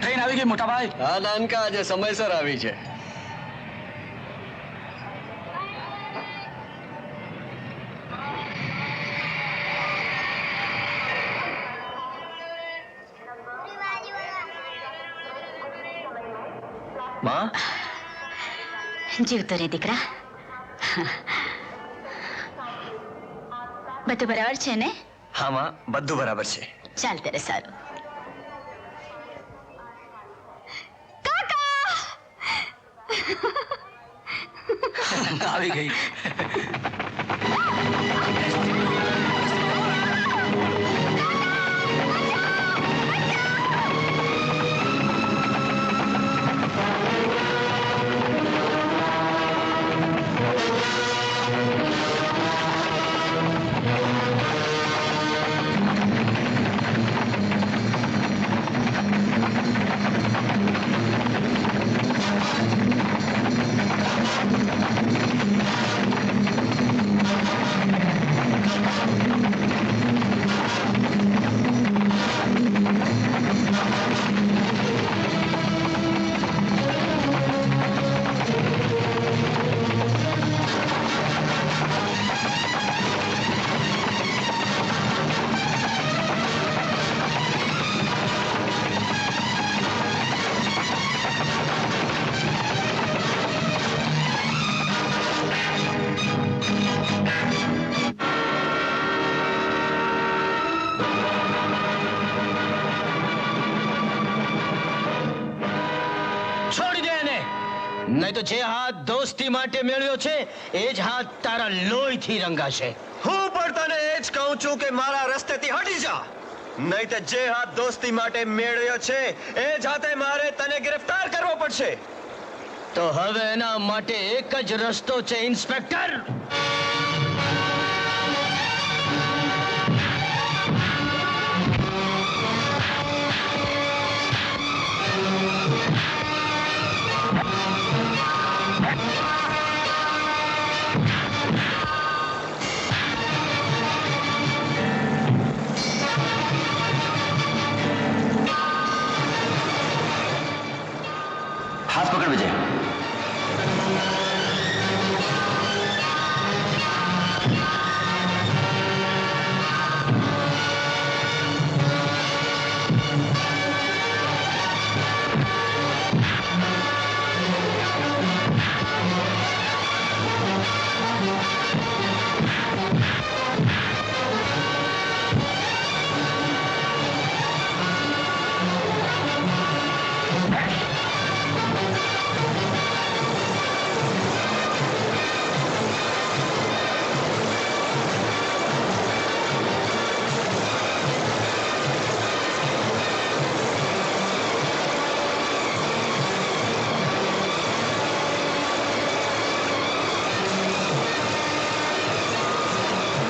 ટ્રેન આવી ગઈ મોટા ભાઈ. હા નાનકા, આજે સમયસર આવી છે. માં, જીવતો રે દીકરા. બધું બરાબર છે ને? હા માં, બધું બરાબર છે. ચાલ ત્યારે સારું. આવી ગઈ. નહીં તો જે હાથ દોસ્તી માટે મેળવ્યો છે એ જ હાથ તારા લોહીથી રંગાશે. હું પણ તને એ જ કહું છું કે મારા રસ્તેથી હટી જા, નહીં તો જે હાથ દોસ્તી માટે મેળવ્યો છે એ જ હાથે મારે તને ગિરફ્તાર કરવો પડશે. તો હવે એના માટે એક જ રસ્તો છે ઇન્સ્પેક્ટર. હાથ પકડ વિજય.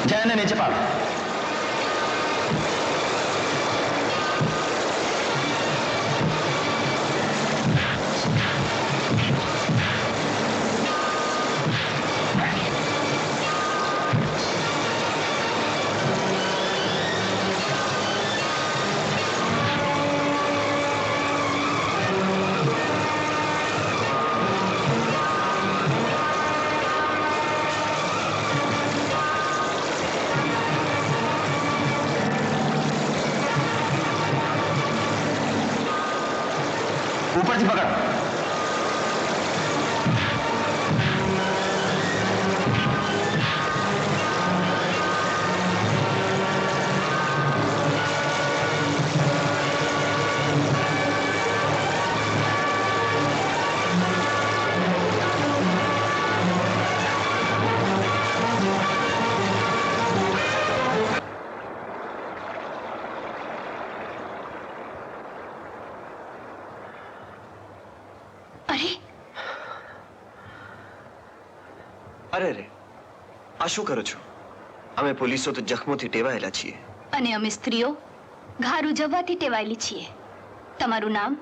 જયને નીચે પાડ. ઉપરથી પકડ. અરે અરે રે, આ શું કરો છો? અમે પોલીસો તો જખમોથી ટેવાયેલા છીએ. અને અમે સ્ત્રીઓ ઘાર ઉજવવાથી ટેવાયેલી છીએ. તમારું નામ?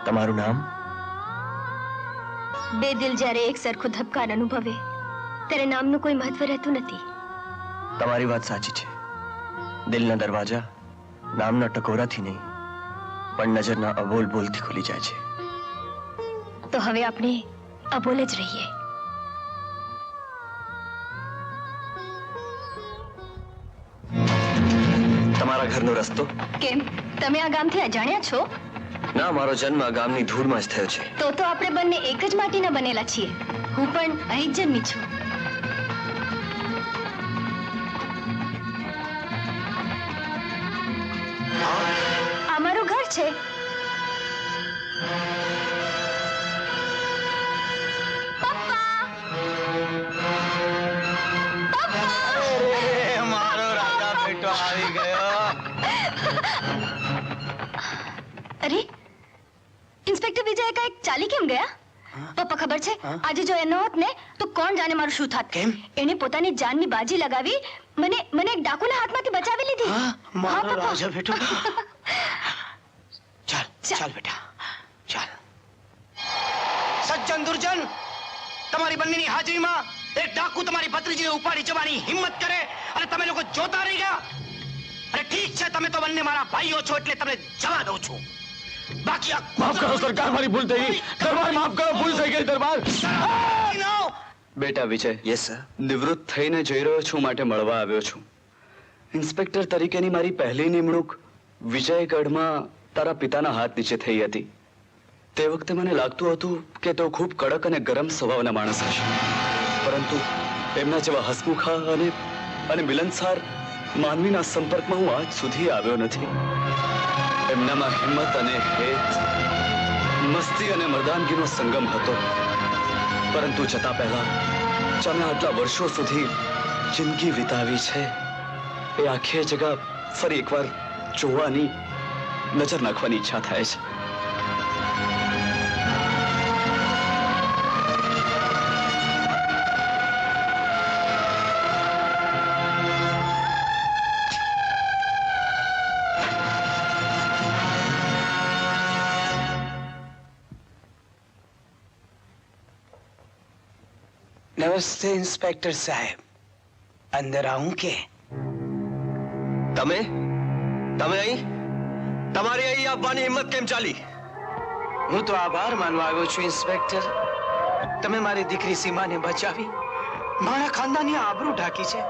તમારું નામ? બે દિલ જ્યારે એક સરખો ધબકાર અનુભવે ત્યારે નામનું કોઈ મહત્વ રહેતું નથી. તમારી વાત સાચી છે. દિલના દરવાજા નામના ટકોરાથી નહીં પણ નજરના અબોલ બોલથી ખુલી જાય છે. તો હવે આપણે અબોલ જ રહીએ. તમારા ઘરનો રસ્તો? કેમ, તમે આ ગામથી અજાણ્યા છો? ના, મારો જન્મ આ ગામની ધૂળમાં જ થયો છે. તો આપણે બંને એક જ માટીના બનેલા છીએ. હું પણ અહીં જ જન્મી છું. આ મારું ઘર છે. મારો રાજા બેટો આવી ગયો. અરે, ઇન્સ્પેક્ટર વિજય કાંઈક ચાલી કેમ ગયા? પપ્પા, ખબર છે આજે જો એ ન હોત ને તો કોણ જાણે મારું શું થાત. કેમ? એને પોતાની જાનની બાજી લગાવી મને એક ડાકુના હાથમાંથી બચાવી લીધી. મારો પપ્પા. રાજા બેટો. ચાલ ચાલ બેટા ચાલ. સજ્જન દુર્જન, તમારી બંનેની હાજરીમાં એક ડાકુ તમારી ભત્રીજીને ઉપાડી જવાની હિંમત કરે અને તમે લોકો જોતા રહી ગયા. અરે ઠીક છે, તમે તો બંને મારા ભાઈઓ છો એટલે તમને જવા દઉં છું. બાકી આ માફ કરો સરકાર, મારી ભૂલ થઈ ગઈ. દરબાર માફ કરો, ભૂલ થઈ ગઈ દરબાર. બેટા વિજય, યસ સર. નિવૃત્ત થઈને જઈ રહ્યો છું માટે મળવા આવ્યો છું. ઇન્સ્પેક્ટર તરીકેની મારી પહેલી નિમણૂક વિજયગઢમાં તારા પિતાના હાથ નીચે થઈ હતી. તે વખતે મને લાગતું હતું કે તેઓ ખૂબ કડક અને ગરમ સ્વભાવના માણસ હશે, પરંતુ એમના જેવા હસમુખા અને મિલનસાર માનવીના સંપર્કમાં હું આજ સુધી આવ્યો નથી. એમનામાં હિંમત અને હેત, મસ્તી અને મર્દાનગીનો સંગમ હતો. પરંતુ જતા પહેલા જેમણે આટલા વર્ષો સુધી જિંદગી વિતાવી છે એ આખી જગા ફરી એકવાર જોવાની, નજર નાખવાની ઈચ્છા થાય છે. નમસ્તે ઇન્સ્પેક્ટર સાહેબ, અંદર આવું કે? તમે અહીં તમારી અહીં આવવાની હિંમત કેમ ચાલી? હું તો આભાર માનવા આવ્યો છું ઇન્સ્પેક્ટર. તમે મારી દીકરી સીમાને બચાવી, મારા ખાનદાનની આબરૂ ઢાંકી છે,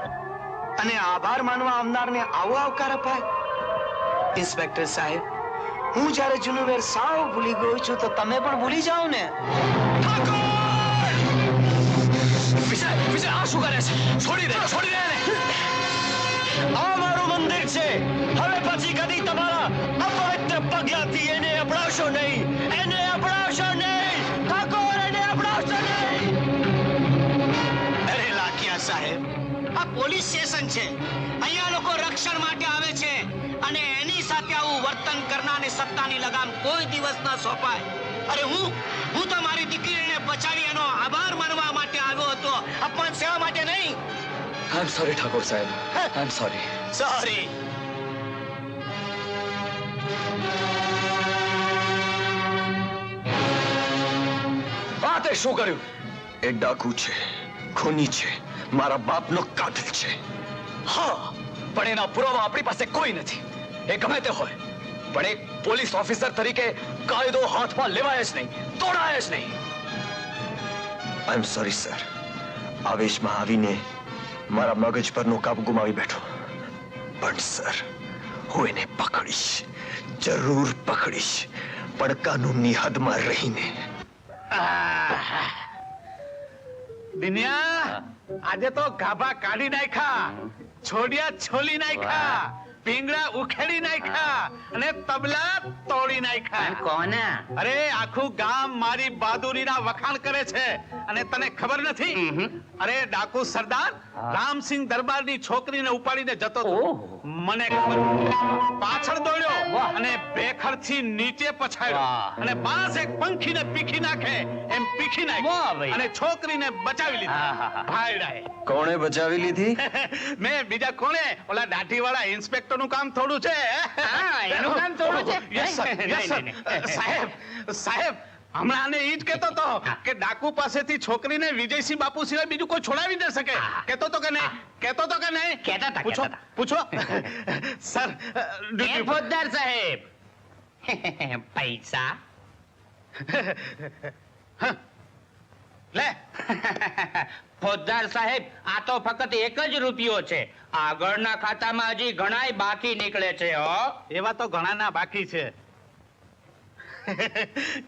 અને આભાર માનવા આવનારને આવો આવકાર અપાય? ઇન્સ્પેક્ટર સાહેબ, હું જ્યારે જૂનું વેર સાવ ભૂલી ગયો છું તો તમે પણ ભૂલી જાઓ ને. વિજય આ શું કરે છે? છોડી દે એને. આ મારું મંદિર છે. હવે પછી કદી તમારા અપવિત્ર પગલાથી એને અપડાવશો નહીં. ઠાકોર, એને અપડાવશો નહીં. અરે લાખિયા સાહેબ, આ પોલીસ સ્ટેશન છે. અહીંયા લોકો રક્ષણ માટે આવે છે, અને એની સાથે આવું વર્તન કરનારને સત્તાની લગામ કોઈ દિવસ ન સોંપાય. અરે હું તો મારી દીકરીને બચાવી એનો આભાર માનવા માટે આવ્યો હતો, અપમાન સેવા માટે નહીં. આઈ એમ સોરી ઠાકોર સાહેબ, આઈ એમ સોરી. સોરી. આ તે શું કર્યું? એ ડાકુ છે, ખૂની છે, મારા બાપનો કાતિલ છે. હા, પણ એના પુરાવા આપણી પાસે કોઈ નથી. એ ગમે તે હોય, પણ એક પોલીસ ઓફિસર તરીકે કાયદો હાથમાં લેવાય જ નહીં, તોડાય જ નહીં. આઈ એમ સોરી સર. આવેશમાં આવીને મારા મગજ પરનો કાબુ ગુમાવી બેઠો. પણ સર, હું એને પકડીશ, જરૂર પકડીશ, પણ કાનૂનની હદમાં રહીને. દિન્યા, આજે તો ગાભા કાઢી નાખ્યા, છોડિયા છોલી નાખ્યા, પીંગળા ઉખેડી નાખ્યા, અને તબલા તોડી નાખ્યા. કોને? અરે આખું ગામ મારી બહાદુરીના વખાણ કરે છે, અને તને ખબર નથી? અરે ડાકુ સરદાર રામસિંહ દરબારની છોકરીને ઉપાડીને જતો હતો. મને ખબર, પાછળ દોડ્યો અને ભેખડથી નીચે પછાડ્યો, અને બાસ એક પંખીને પીખી નાખે એમ પીખી નાખી, અને છોકરીને બચાવી લીધી. ભાઈડાએ. કોણે બચાવી લીધી? મેં, બીજા કોણે? ઓલા દાઢીવાળા ઇન્સ્પેક્ટરનું કામ થોડું છે. એનું કામ થોડું છે? Yes, sir. સાહેબ, હમણાં આને ઈ જ કહેતો હતો કે ડાકુ પાસેથી છોકરીને વિજયસિંહ બાપુ સિવાય બીજું કોઈ છોડાવી ન શકે. કહેતો તો કે નહીં? કહેતા હતા. પૂછો. સર, ફોજદાર સાહેબ, પૈસા લે. ફોજદાર સાહેબ, આ તો ફક્ત 1 જ રૂપિયો છે. આગળના ખાતામાં હજી ઘણાય બાકી નીકળે છે. એવા તો ઘણાના બાકી છે.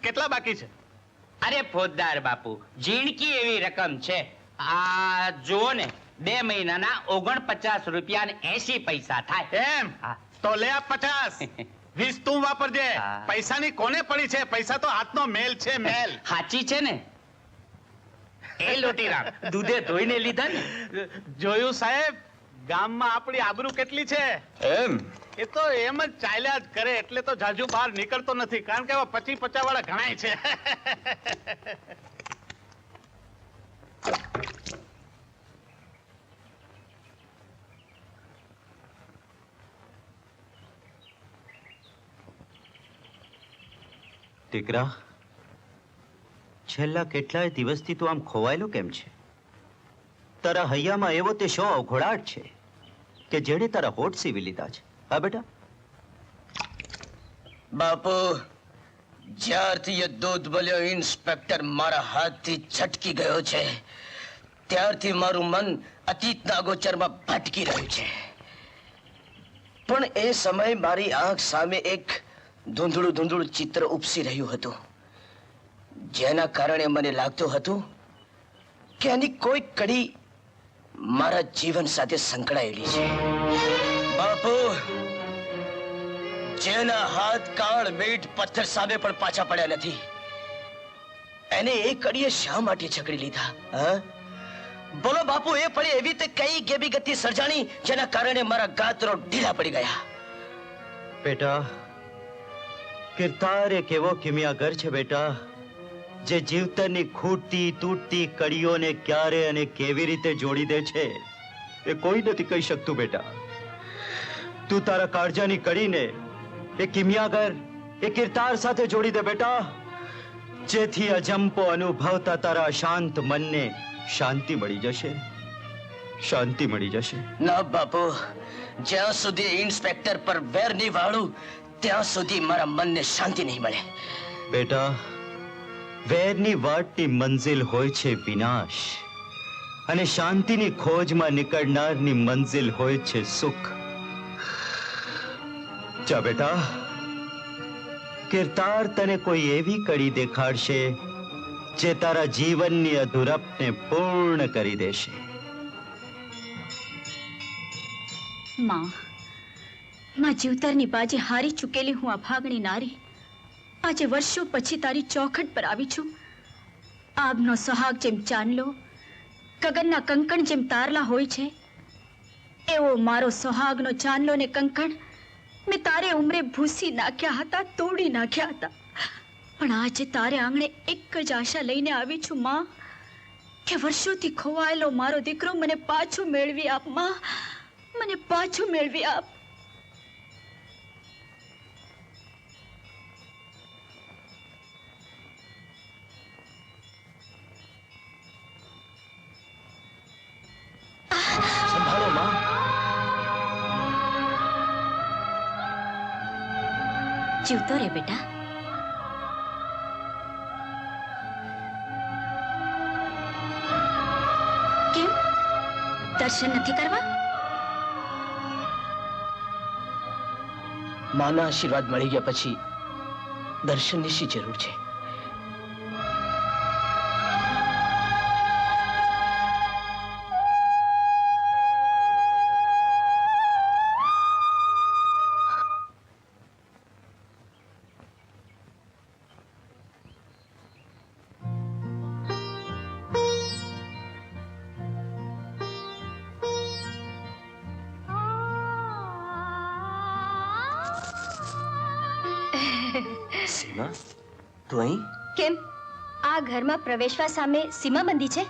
કેટલા બાકી છે? અરે ફોજદાર બાપુ, ઝીણકી એવી રકમ છે. આ જુઓ ને, 2 મહિનાના 49 રૂપિયા ને 80 પૈસા થાય. એમ? તો લે આ 50. 20 તું વાપરજે. પૈસાની કોને પડી છે? પૈસા તો હાથનો મેલ છે, મેલ. સાચી છે ને? એ લોટીરામ, દૂધે ધોઈને લીધા ને? જોયું સાહેબ, ગામમાં આપણી આબરૂ કેટલી છે. એમ? એ તો એમ જ ચાલ્યા જ કરે, એટલે તો જાજુ બહાર નીકળતો નથી, કારણ કે 25-50 વાળા ઘણાય છે. દીકરા, છેલ્લા કેટલાય દિવસથી તું આમ ખોવાયેલો કેમ છે? તારા હૈયામાં એવો તે શો અવઘોડાટ છે કે જેણે તારા હોઠ સીવી લીધા છે. હા બેટા? બાપુ, જ્યારથી એ દૂધ બોલ્યો ઇન્સ્પેક્ટર મારા હાથથી છટકી ગયો છે, ત્યારથી મારું મન અતીતના ગોચરમાં ભટકી રહ્યું છે. પણ એ સમયે મારી આંખ સામે એક ધૂંધળું ચિત્ર ઉપસી રહ્યું હતું, જેના કારણે મને લાગતું હતું કે આની કોઈ કડી મારા જીવન સાથે સંકળાયેલી છે. બાપુ, જેના હાથ કાળ મીઠ પથ્થર સામે પણ પાછા પડ્યા નથી, એને એ કડીએ શા માટે છકડી લીધા? બોલો બાપુ, એ પડી એવી તે કઈ કેવી ગતિ સર્જાણી જેના કારણે મારા ગાત્રો ઢીલા પડી ગયા? બેટા, કિરતાર એક એવો કિમિયાગર છે બેટા, જે જીવતરની ખૂટતી તૂટતી કડીઓને ક્યારે અને કેવી રીતે જોડી દે છે એ કોઈ નથી કહી શકતું. બેટા, તું તારા કાળજાની કડીને એ કિમિયાગર, એ કિરતાર સાથે જોડી દે બેટા, જેથી અજંપો અનુભવતા તારા શાંત મનને શાંતિ મળી જશે, શાંતિ મળી જશે. ના બાપુ, જ્યાં સુધી ઇન્સ્પેક્ટર પર વેર નહીં વાળું ત્યાં સુધી મારા મનને શાંતિ નહીં મળે. બેટા, વેરની વાટની મંજિલ હોય છે વિનાશ, અને શાંતિની ખોજમાં નીકળનારની મંજિલ હોય છે સુખ. જા બેટા, કિરતાર તને કોઈ એવી કડી દેખાડશે જે તારા જીવનની અધૂરપને પૂર્ણ કરી દેશે. માં, જીવતરની બાજી હારી ચૂકેલી હું અભાગણી નારી આજે વર્ષો પછી તારી ચોખટ પર આવી છું. આબનો સુહાગ જેમ ચાંદલો, ગગનના કંકણ જેમ તારલા હોય છે, એવો મારો સુહાગનો ચાંદલો ને કંકણ મેં તારે ઉમરે ભૂસી નાખ્યા હતા, તોડી નાખ્યા હતા. પણ આજે તારે આંગણે એક જ આશા લઈને આવી છું માં, કે વર્ષોથી ખોવાયેલો મારો દીકરો મને પાછો મેળવી આપ માં, મને પાછો મેળવી આપ. સંભાળો માં. જીવતો રે બેટા. કેમ દર્શન નથી કરવા? માના આશીર્વાદ મળી ગયા પછી દર્શનની શી જરૂર છે? સીમા, તું અહીં? કેમ આ ઘરમાં પ્રવેશવા સામે સીમાબંધી છે?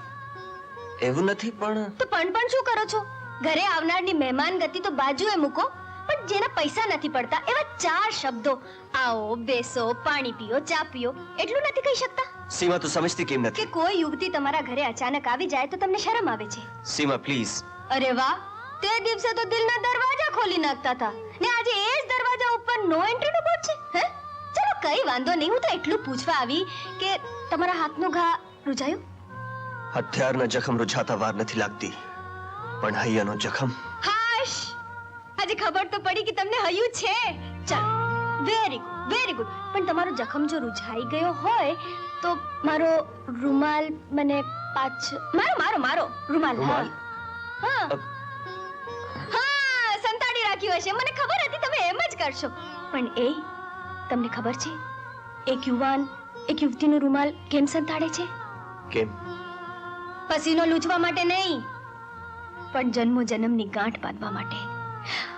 એવું નથી, પણ તો પણ શું કરો છો? ઘરે આવનારની મહેમાન ગતિ તો બાજુએ મૂકો, પણ જેના પૈસા નથી પડતા એવા 4 શબ્દો આવો, બેસો, પાણી પીઓ, ચા પીઓ એટલું નથી કહી શકતા? સીમા, તું સમજતી કેમ નથી? કે કોઈ યુવતી તમારા ઘરે અચાનક આવી જાય તો તમને શરમ આવે છે? સીમા પ્લીઝ. અરે વાહ, તે દિવસે તો દિલના દરવાજા ખોલી નાખતા હતા ને આજે એ જ દરવાજા ઉપર નો એન્ટ્રી નું બોર્ડ છે. હે, ચલો કઈ વાંધો નહીં, હું તો એટલું પૂછવા આવી કે તમારા હાથનો ઘા રૂજાયો? હથિયારના જખમ રૂઝાતા વાર નથી લાગતી, પણ હૈયાનો જખમ. હાશ, આજે ખબર તો પડી કે તમને હૈયું છે. ચાલો, વેરી ગુડ, વેરી ગુડ. પણ તમારો જખમ જો રૂઝાઈ ગયો હોય તો મારો રૂમાલ મને મારો રૂમાલ. હા હા, સંતાડી રાખ્યું હશે, મને ખબર હતી તમે એમ જ કરશો. પણ એ તમને ખબર છે એક યુવાન એક યુવતીનો રૂમાલ કેમ સંતાડે છે? કેમ? પસીનો લૂછવા માટે નહીં, પણ જન્મો જન્મની ગાંઠ બાંધવા માટે.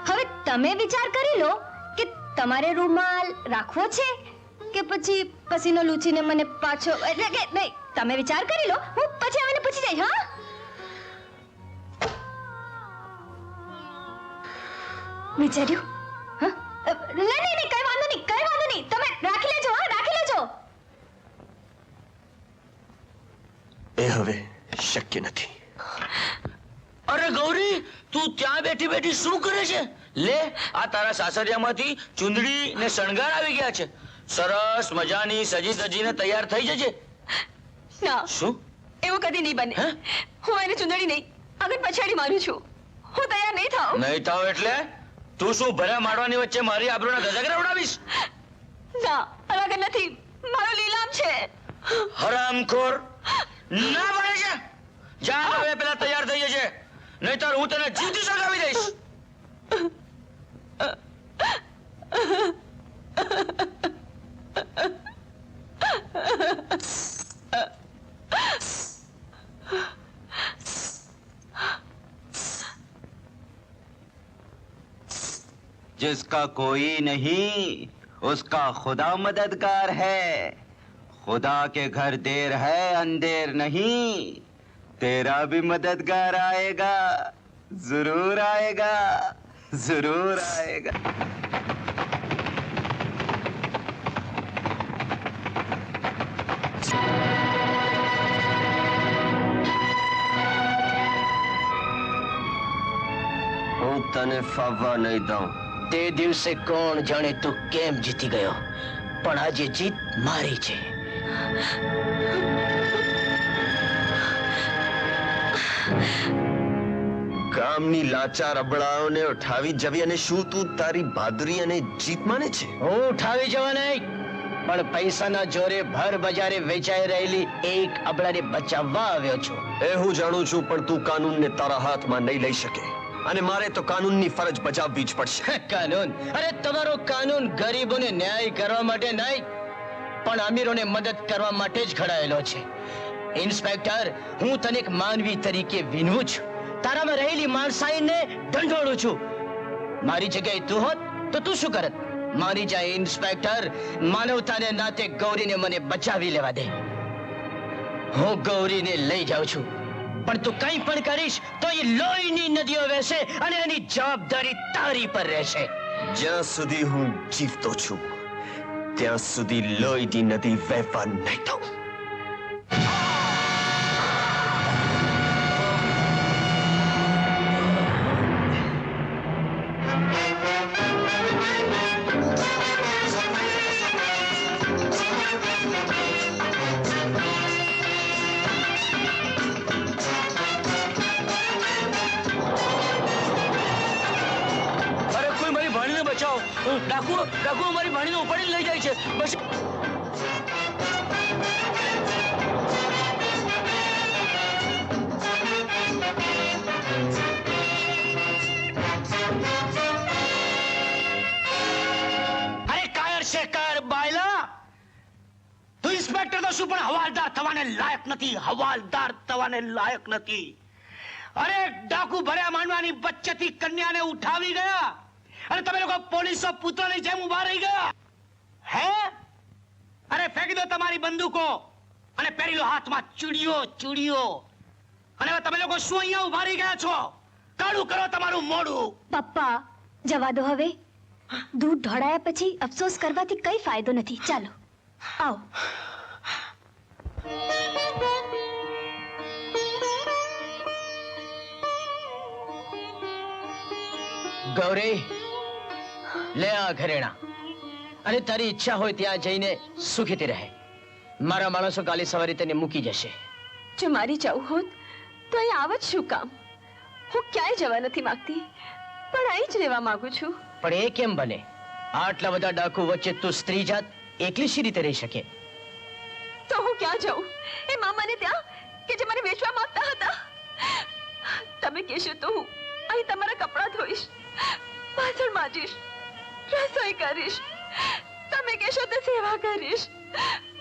હવે તમે વિચાર કરી લો કે તમારે રૂમાલ રાખવો છે કે પછી પસીનો લૂછીને મને પાછો, એટલે કે નહીં, તમે વિચાર કરી લો, હું પછી આવીને પૂછી જઈશ. હા, વિચાર્યું? હા, નહીં, કઈ વાંધો નહીં, તમે રાખી લેજો. હા, રાખી લેજો. એ હવે શક્ય નથી. અરે ગૌરી, તું ત્યાં બેઠી બેઠી શું કરે છે? લે, આ તારા સાસરિયામાંથી ચુંદડી ને શણગાર આવી ગયા છે. સરસ મજાની સજી સજીને તૈયાર થઈ જજે. ના, શું? એવું કદી નહીં બને. હું એને ચુંદડી નહીં, આગળ પછાડી મારું છું. હું તૈયાર નહીં થાઉં. નહીં થાવ એટલે? તું શું ભર્યા મારવાની વચ્ચે મારી આબરૂના ગજગરા ઉડાવીશ? ના, અલગ નથી, મારો લીલામ છે. હરામખોર, ના બને છે. જા હવે પેલા તૈયાર થઈ જજે, નહીતર હું તને જીવતી સળગાવી દઈશ. जिसका कोई नहीं उसका खुदा मददगार है. खुदा के घर देर है अंधेर नहीं. तेरा भी मददगार आएगा, जरूर आएगा, जरूर आएगा. હું તને ફાવવા નહીં દઉં. તે દિવસે કોણ જાણે તું કેમ જીતી ગયો, પણ આજે જીત મારી છે. ગામની લાચાર અબળાઓને ઉઠાવી જવી અને શું તું તારી બહાદુરી અને જીત માને છે? હું ઉઠાવી જવા નહીં, પણ પૈસાના જોરે ભર બજારે વેચાઈ રહેલી એક અબળાને બચાવવા આવ્યો છું. એ હું જાણું છું, પણ તું કાનૂનને તારા હાથમાં નહીં લઈ શકે અને મારે તો કાનૂનની ફરજ બજાવવી જ પડશે. કાનૂન? અરે તમારો કાનૂન ગરીબોને ન્યાય કરવા માટે નહીં, પણ અમીરોને મદદ કરવા માટે જ ઘડાયેલો છે. ઇન્સ્પેક્ટર, હું તને એક માનવી તરીકે વિનવું છું, તારામાં રહેલી માણસાઈને ઢંઢોળું છું. મારી જગ્યાએ તું હોત તો તું શું કરત? મારી જાય ઇન્સ્પેક્ટર, માનવતાને નાતે ગૌરીને મને બચાવી લેવા દે. હું ગૌરીને લઈ જાઉં છું, પણ તું કંઈ પણ કરીશ તો એ લોહીની નદીઓ વહેશે અને એની જવાબદારી તારી પર રહેશે. જ્યાં સુધી હું જીવતો છું ત્યાં સુધી લોહીની નદી વહેવા નહીં દઉં. ડાકુ અમારી ભાણીને ઉપાડીને લઈ જાય છે. બસ અરે કાયર શેકર બાયલા, તું ઇન્સ્પેક્ટર તો શું પણ હવાલદાર થવાને લાયક નથી. હવાલદાર થવાને લાયક નથી. અરે ડાકુ ભર્યા માંડવાની વચ્ચેથી કન્યાને ઉઠાવી ગયા અને તમે લોકો પોલીસો પુત્રની જેમ ઉભા રહી ગયા. હે? અરે ફેંકી દો તમારી બંદૂકો અને પહેરી લો હાથમાં ચૂડીઓ. અને હવે તમે લોકો શું અહીંયા ઉભા રહી ગયા છો? કાળું કરો તમારું મોઢું. પપ્પા, જવા દો હવે. દૂધ ઢોળાયા પછી અફસોસ કરવાથી કઈ ફાયદો નથી. ચાલો આવો. ગૌરી, લે આ ઘરેણા અને તારી ઈચ્છા હોય ત્યાં જઈને સુખીથી રહે. મારા માણસો કાલે સવારે તેને મૂકી જશે. જો મારી જવું હોત તો અહીં આવત શું કામ? હું ક્યાંય જવા નથી માંગતી, પણ અહીં જ રહેવા માંગુ છું. પણ એ કેમ બને? આટલા બધા ડાકુ વચ્ચે તું સ્ત્રી જાત એકલી શી રીતે રહી શકે? તો હું ક્યાં જાઉં? એ મામાને ત્યાં કે જે મને વેચવા માંગતા હતા. તમે કહેશો તો હું અહીં તમારા કપડાં ધોઈશ, વાસણ માંજીશ, રસોઈ કરીશ. તમે કહેશો તો સેવા કરીશ,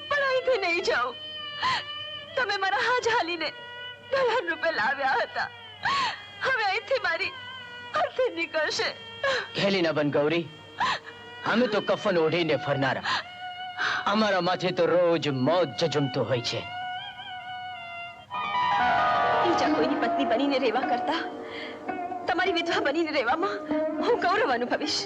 પણ અહીંથી નહીં જાઉં. તમે મારા હાજ હાલીને ₹1,000 લાવ્યા હતા, હવે અહીંથી મારી અર્થી નીકળશે. ખેલી ના બન ગૌરી, અમે તો કફન ઓઢીને ફરનારા, અમારા માથે તો રોજ મોત જજુમતો હોય છે. બીજા કોઈની પત્ની બનીને રહેવા કરતા તમારી વિધવા બનીને રહેવામાં હું ગૌરવ અનુભવીશ.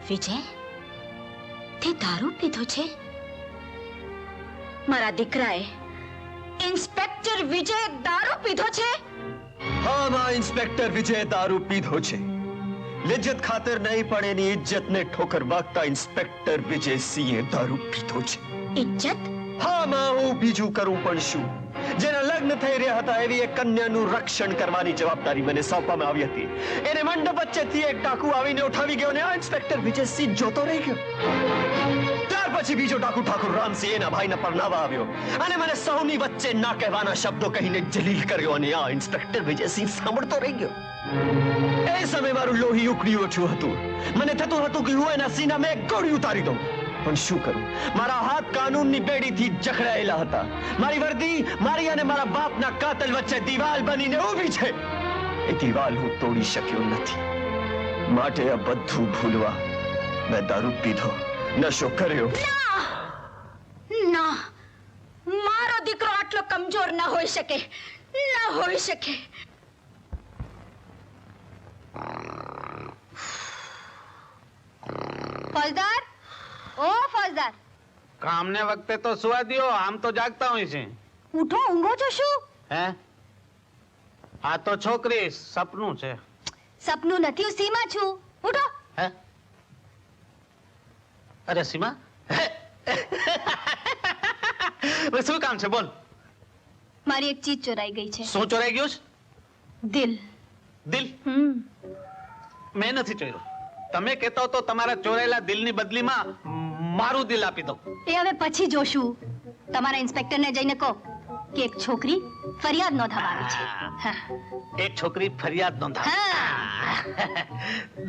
વિજય, તે દારૂ પીધો છે? મારા દીકરાએ ઇન્સ્પેક્ટર વિજય દારૂ પીધો છે? હા માં, ઇન્સ્પેક્ટર વિજય દારૂ પીધો છે. લિજ્જત ખાતર નહીં પણ એની ઇજ્જતને ઠોકર વાગતા ઇન્સ્પેક્ટર વિજયસિંહે દારૂ પીધો છે. ઇજ્જત? હા માં, હું બીજું કરું પણ શું? જેના લગ્ન થઈ રહ્યા હતા એવી એક કન્યાનું રક્ષણ કરવાની જવાબદારી મને સોંપવામાં આવી હતી. એને મંડપ વચ્ચેથી એક ડાકુ આવીને ઉઠાવી ગયો અને આ ઇન્સ્પેક્ટર વિજયસિંહ જોતો રહી ગયો. ત્યાર પછી બીજો ડાકુ ઠાકુર રામસિંહ એના ભાઈના પરણાવા આવ્યો અને મને સૌની વચ્ચે ના કહેવાના શબ્દો કહીને જલીલ કર્યો અને આ ઇન્સ્પેક્ટર વિજયસિંહ સાંભળતો રહી ગયો. એ સમયે મારું લોહી ઉકળી ઉઠ્યું હતું. મને થતું હતું કે હું એના સીનામાં એક ગોળી ઉતારી દઉં, પણ શું કરું? મારા હાથ કાનૂનની બેડીથી જકડાયેલા હતા. મારી વર્દી મારી અને મારા બાપના કાતલ વચ્ચે દિવાલ બનીને ઊભી છે. એ દિવાલ હું તોડી શક્યો નથી. માટે આ બધું ભૂલવા મેં દારૂ પીધો, નશો કર્યો. ના, મારો દીકરો આટલો કમજોર ના હોઈ શકે, ના હોઈ શકે. ફौजदार, ઓ ફौजदार, કામને વખતે તો સુવા દ્યો, આમ તો જાગતા હોય છે. ઉઠો, ઊંઘો છો શું? હે, આ તો છોકરી સપનું છે. સપનું નથી, હું સીમા છું. ઉઠો. હે, અરે સીમા, શું કામ છે બોલ? મારી એક ચીજ ચોરાઈ ગઈ છે. શું ચોરાઈ ગયું છે? દિલ. દિલ? મેં નથી ચોર્યું. તમે કહેતો તો તમારા ચોરાયેલા દિલની બદલીમાં મારું દિલ આપી દઉં. એ હવે પછી જોશું. તમારા ઇન્સ્પેક્ટરને જઈને કહો કે એક છોકરી ફરિયાદ નોંધાવવા આવી છે. હા. એક છોકરી ફરિયાદ નોંધાવે.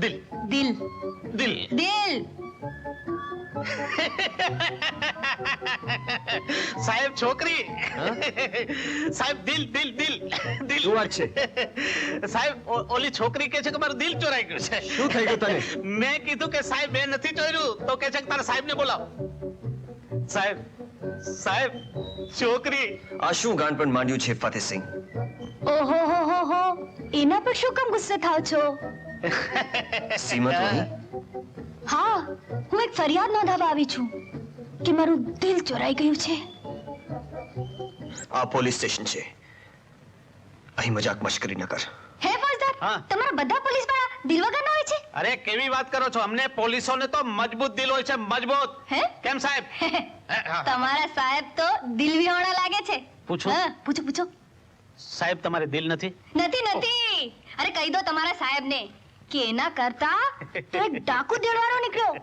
દિલ દિલ દિલ દિલ. સાહેબ છોકરી, સાહેબ દિલ દિલ દિલ દિલ. શું વાત છે? સાહેબ ઓલી છોકરી કે છે કે મારું દિલ ચોરાઈ ગયું છે. શું થઈ ગયું તને? મેં કીધું કે સાહેબ મેં નથી ચોર્યું તો કે છે કે તારા સાહેબને બોલાવો. સાહેબ સાહેબ છોકરી. આ શું ગાંડ પણ માંડ્યું છે ફતેહસિંહ? ઓહો હો હો હો, એના પર શું કામ ગુસ્સે થાવ છો? સીમા તો અહીં? હા, હું એક ફરિયાદ નોંધાવવા આવી છું કે મારું દિલ ચોરાઈ ગયું છે. આ પોલીસ સ્ટેશન છે, અહીં મજાક મશ્કરી ન કર. હે ફौजदार, તમારા બધા પોલીસ વાળા દિલ વગરના હોય છે? અરે કેવી વાત કરો છો? અમને પોલીસોને તો મજબૂત દિલ હોય છે, મજબૂત. હે કેમ સાહેબ? તમારા સાહેબ તો દિલ વિહોણા લાગે છે. પૂછો. હા, પૂછો પૂછો. સાહેબ તમારે દિલ નથી? નથી નથી. અરે કહી દો તમારા સાહેબને કે એના કરતા તો એક ડાકુ દેડવાનો નીકળ્યો,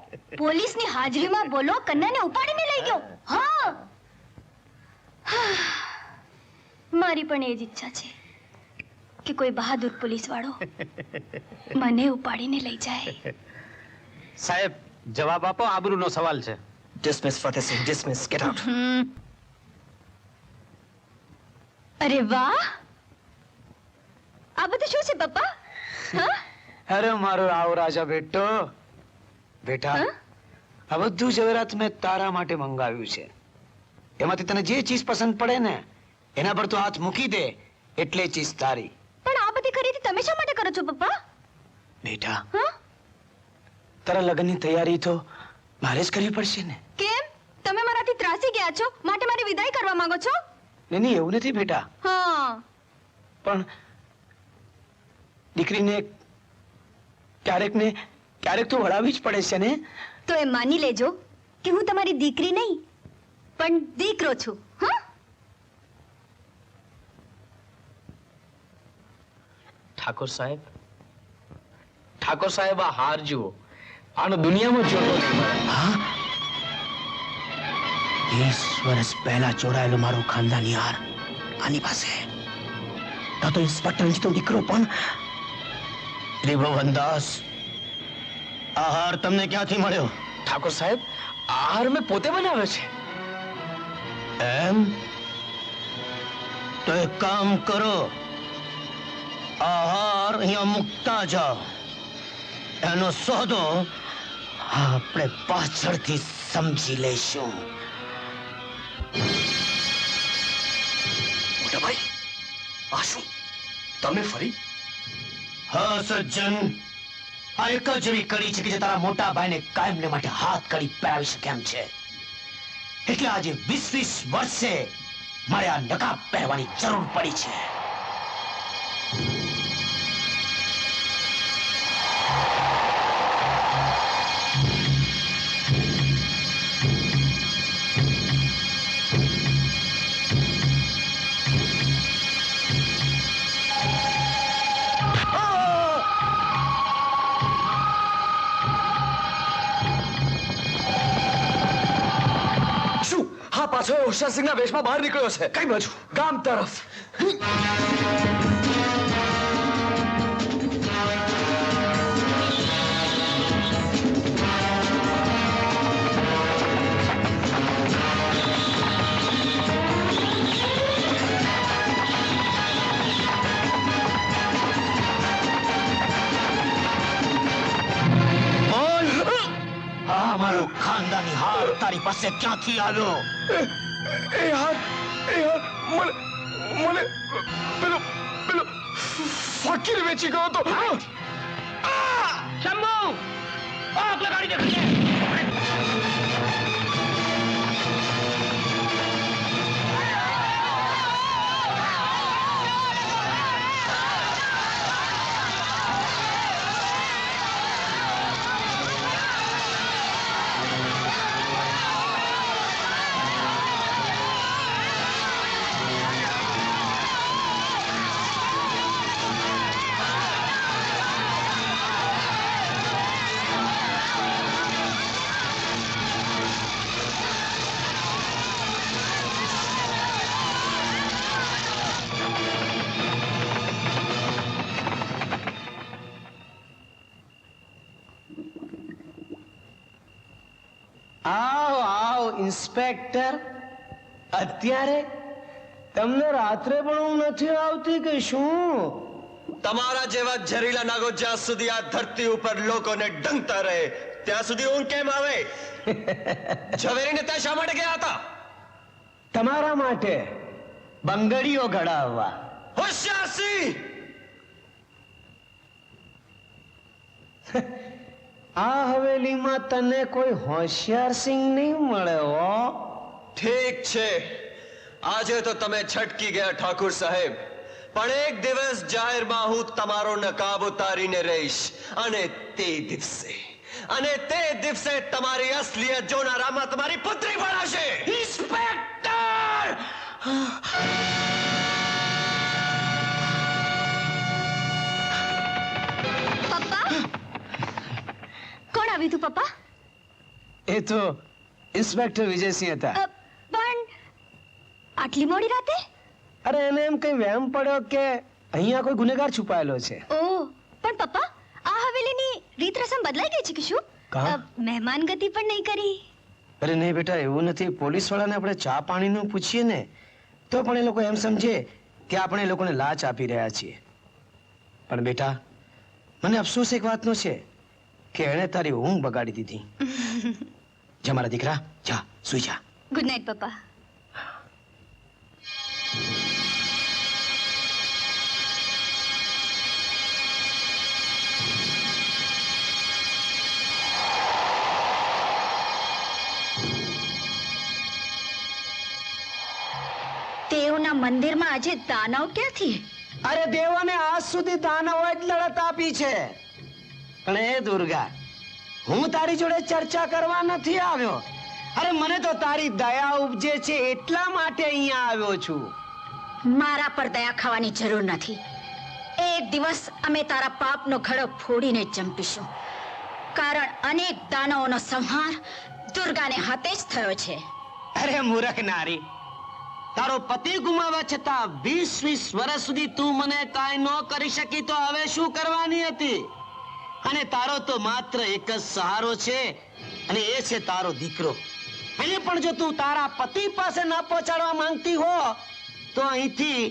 પોલીસની હાજરીમાં બોલો કન્યાને ઉપાડીને લઈ ગયો. હા, મારી પણ એ જ ઈચ્છા છે કે કોઈ બહાદુર પોલીસ વાળો મને ઉપાડીને લઈ જાય. સાહેબ જવાબ આપો, આબરૂનો સવાલ છે. Dismiss Fatehsinh, dismiss. Get out. અરે વાહ, આ બધું શું છે પપ્પા? હા, અરે મારો આવો રાજા બેટો. બેટા, આ બધું જવેરાત મેં તારા માટે મંગાવ્યું છે. એમાંથી તને જે ચીજ પસંદ પડે ને એના પર તો હાથ મૂકી દે, એટલે ચીજ તારી. પણ આ બધી ખરીદી તમે શા માટે કરો છો પપ્પા? બેટા, તારા લગ્નની તૈયારી તો મારે જ કરવી પડશે ને. કેમ? તમે મારાથી ત્રાસી ગયા છો માટે મારી વિદાય કરવા માંગો છો? નહીં, એવું નથી બેટા. હા, પણ દીકરીને ક્યારેક તો વળાવવી જ પડે છે ને. તો એ માની લેજો કે હું તમારી દીકરી નહીં પણ દીકરો છું. હા, ઠાકોર સાહેબ આ હાર જુઓ, આનો દુનિયામાં જોતો નહીં મળે. 20 વર્ષ પહેલા ચોરાયેલો મારો ખાનદાની હાર આની પાસે. તો ઇન્સ્પેક્ટર તો દીકરો પણ. ત્રિભુવનદાસ, આ હાર તમને ક્યાંથી મળ્યો? ઠાકોર સાહેબ, આ હાર મેં પોતે બનાવ્યો છે. એમ? તો એક કામ કરો, આ હાર અહીંયા મૂકતા જાઓ. એનો સોદો આપણે પાછળથી સમજી લઈશું. મોટા ભાઈ, આ શું? તમે ફરી? હા સજ્જન, આ એક જ એવી કડી છે કે જે તારા મોટા ભાઈને કાયમને માટે હાથ કડી પહેરાવી શકે એમ છે. એટલે આજે 20 વર્ષે મારે આ નકાબ પહેરવાની જરૂર પડી છે. પાછો હોશિયારસિંહના વેશમાં બહાર નીકળ્યો છે. કઈ બાજુ? ગામ તરફ. મારી પાસે ક્યાંથી આવ્યો? એ યાર મને મને પેલો પેલો ફકીર વેચી ગયો તો. શંભુ આગ લગાડી દે ઘરે. આવો આવો ઇન્સ્પેક્ટર. અત્યારે તમને રાત્રે પણ ઊંઘ નથી આવતી કે શું? તમારા જેવા ઝેરીલા નાગો જ્યાં સુધી આ ધરતી ઉપર લોકોને ડંગતા રહે ત્યાં સુધી ઊંઘ કેમ આવે? ઝવેરીને ત્યાં શા માટે ગયા હતા? તમારા માટે બંગડીઓ ઘડાવવા. હોશિયાર સિંહ! આ હવેલીમાં તને કોઈ હોશિયાર સિંહ નહીં મળે હો. ઠીક છે, આજે તો તમે છટકી ગયા ઠાકુર સાહેબ, પણ એક દિવસ જાહેરમાં હું તમારો નકાબ ઉતારીને રહીશ અને તે દિવસે તમારી અસલિયત જોનારામાં તમારી પુત્રી ભણાશે. ઇન્સ્પેક્ટર! પપ્પા કોણ આવ્યું તું પપ્પા? એ તો ઇન્સ્પેક્ટર વિજયસિંહ હતા. પણ આટલી મોડી રાતે? અરે એને એમ કઈ વહેમ પડ્યો કે અહીંયા કોઈ ગુનેગાર છુપાયેલો છે. ઓહ, પણ પપ્પા આ હવેલીની રીત રસમ બદલાઈ ગઈ છે કે શું? મહેમાન ગતિ પણ નહીં કરી? અરે નહીં બેટા, એવું નથી. પોલીસ વાળાને આપણે ચા પાણીનું પૂછીએ ને તો પણ એ લોકો એમ સમજે કે આપણે એ લોકોને લાચ આપી રહ્યા છીએ. પણ બેટા, મને અફસોસ એક વાતનો છે કે એણે તારી ઊંઘ બગાડી દીધી. જા મારા દીકરા, જા સુઈ જા. ગુડ નાઇટ પપ્પા. દેવના મંદિરમાં આજે દાનવ ક્યાંથી? અરે દેવોને આજ સુધી દાનવોએ જ લડત આપી છે. પણ એ દુર્ગા, હું તારી જોડે ચર્ચા કરવા નથી આવ્યો. અરે મને તો તારી દયા ઉપજે છે એટલા માટે અહીંયા આવ્યો છું. મારા પર દયા ખાવાની જરૂર નથી. એક દિવસ અમે તારા પાપનો ઘડો ફોડીને જ ચંપીશું. કારણ અનેક દાનવોનો સંહાર દુર્ગાને હાથે જ થયો છે. અરે મૂર્ખ નારી, તારો પતિ ગુમાવવા છતાં 20 વર્ષ સુધી તું મને કાંઈ ન કરી શકી તો હવે શું કરવાની હતી? અને તારો તો માત્ર એક જ સહારો છે અને એ છે તારો દીકરો. એને પણ જો તું તારા પતિ પાસે ન પહોંચાડવા માંગતી હો તો અહીંથી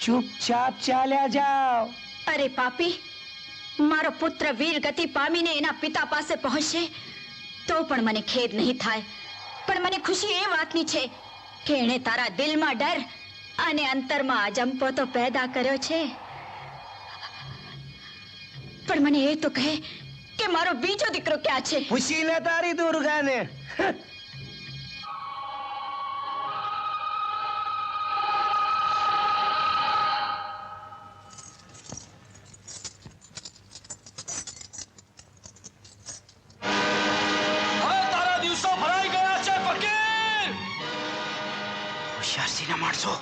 ચૂપચાપ ચાલ્યા જાઓ. અરે પાપી, મારો પુત્ર વીર ગતિ પામીને એના પિતા પાસે પહોંચશે તો પણ મને ખેદ નહીં થાય. પણ મને ખુશી એ વાતની છે કે એણે તારા દિલમાં ડર અને અંતરમાં અજંપો તો પેદા કર્યો છે. પણ મને એ તો કહે કે મારો બીજો દીકરો ક્યાં છે? પૂછી લે તારી દુર્ગાને. હોશિયારસીના માણસો.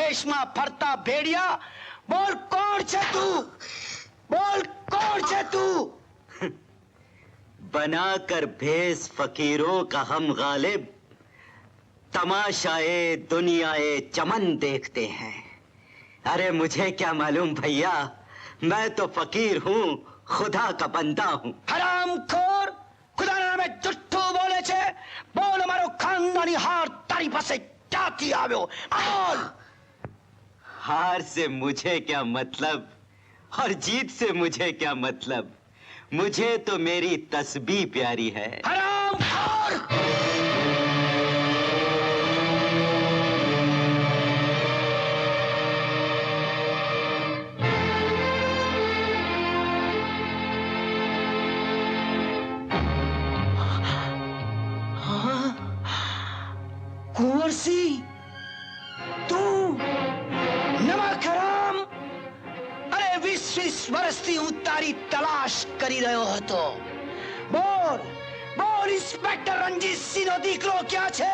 વેશમાં ફરતા ભેડિયા, બોલ કોણ છે તું? બોલ કોણ છે તું? बनाकर भेष फकीरों का हम गालिब तमाशाए दुनियाए चमन देखते हैं। अरे मुझे क्या मालूम भैया, मैं तो फकीर हूँ, खुदा का बंदा हूँ। હરામખોર, ખુદાના નામે જુઠ્ઠું બોલે છે. બોલ અમારો ખાનદાની હાર તારી પાસે ક્યાંથી આવ્યો? બોલ. हार से मुझे क्या मतलब और जीत से मुझे क्या मतलब, मुझे तो मेरी तस्बीह प्यारी है। હરામખોર! કુંવરસિંહ, તું નમક હરામ! અરે 20 વર્ષથી હું તારી તલાશ કરી રહ્યો હતો. બોલ બોલ, ઇન્સ્પેક્ટર રણજીતસિંહનો દીકરો ક્યાં છે?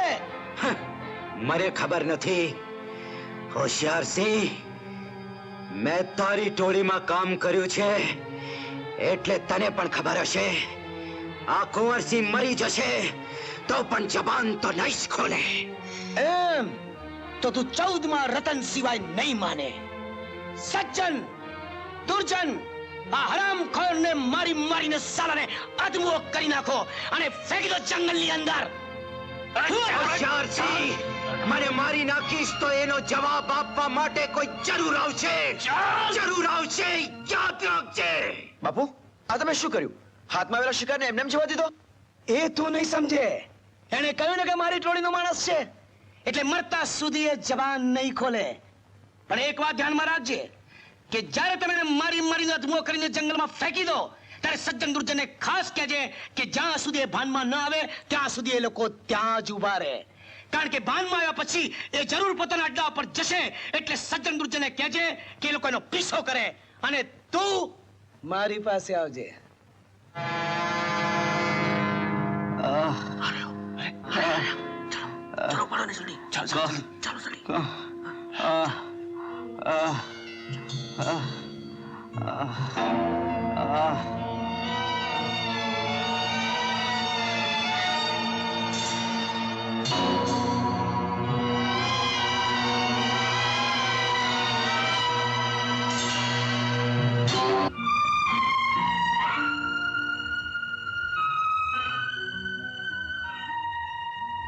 મને ખબર નથી. હોશિયાર સિંહ, મેં તારી ટોળીમાં કામ કર્યું છે એટલે તને પણ ખબર હશે. આ કુંવરસિંહ મરી જશે તો પણ જબાન તો નહીં જ ખોલે. એમ તો તું 14માં રતન સિવાય નહીં માને. સજ્જન, દુર્જન, આ હરામખોરને મારી મારીને સાલાને અધમુઓ કરી નાખો અને ફેંકી દો જંગલની અંદર. હોશિયાર સિંહ, મને મારી નાખીશ તો એનો જવાબ આપવા માટે કોઈ જરૂર આવશે. જરૂર આવશે, યાદ રાખજે. બાપુ, આ તમે શું કર્યું? હાથમાં આવેલા શિકારને એમને જવા દીધો? એ તું નહીં સમજે. એને કહ્યું ને કે મારી ટોળીનો માણસ છે એટલે મરતા સુધી એ જબાન નહીં ખોલે. પણ એક વાત ધ્યાનમાં રાખજે કે જ્યારે તમે એને મારી મારીને અધમો કરીને જંગલમાં ફેંકી દો ત્યારે સજ્જન દુર્જનને ખાસ કહેજે કે જ્યાં સુધી એ ભાનમાં ન આવે ત્યાં સુધી એ લોકો ત્યાં જ ઊભા રહે. કારણ કે ભાનમાં આવ્યા પછી એ જરૂર પોતાના અડ્ડા પર જશે એટલે સજ્જન દુર્જનને કહેજે કે એ લોકો એનો પીછો કરે અને તું મારી પાસે આવજે. चलो पढ़ो ने जल्दी. चलो जल्दी.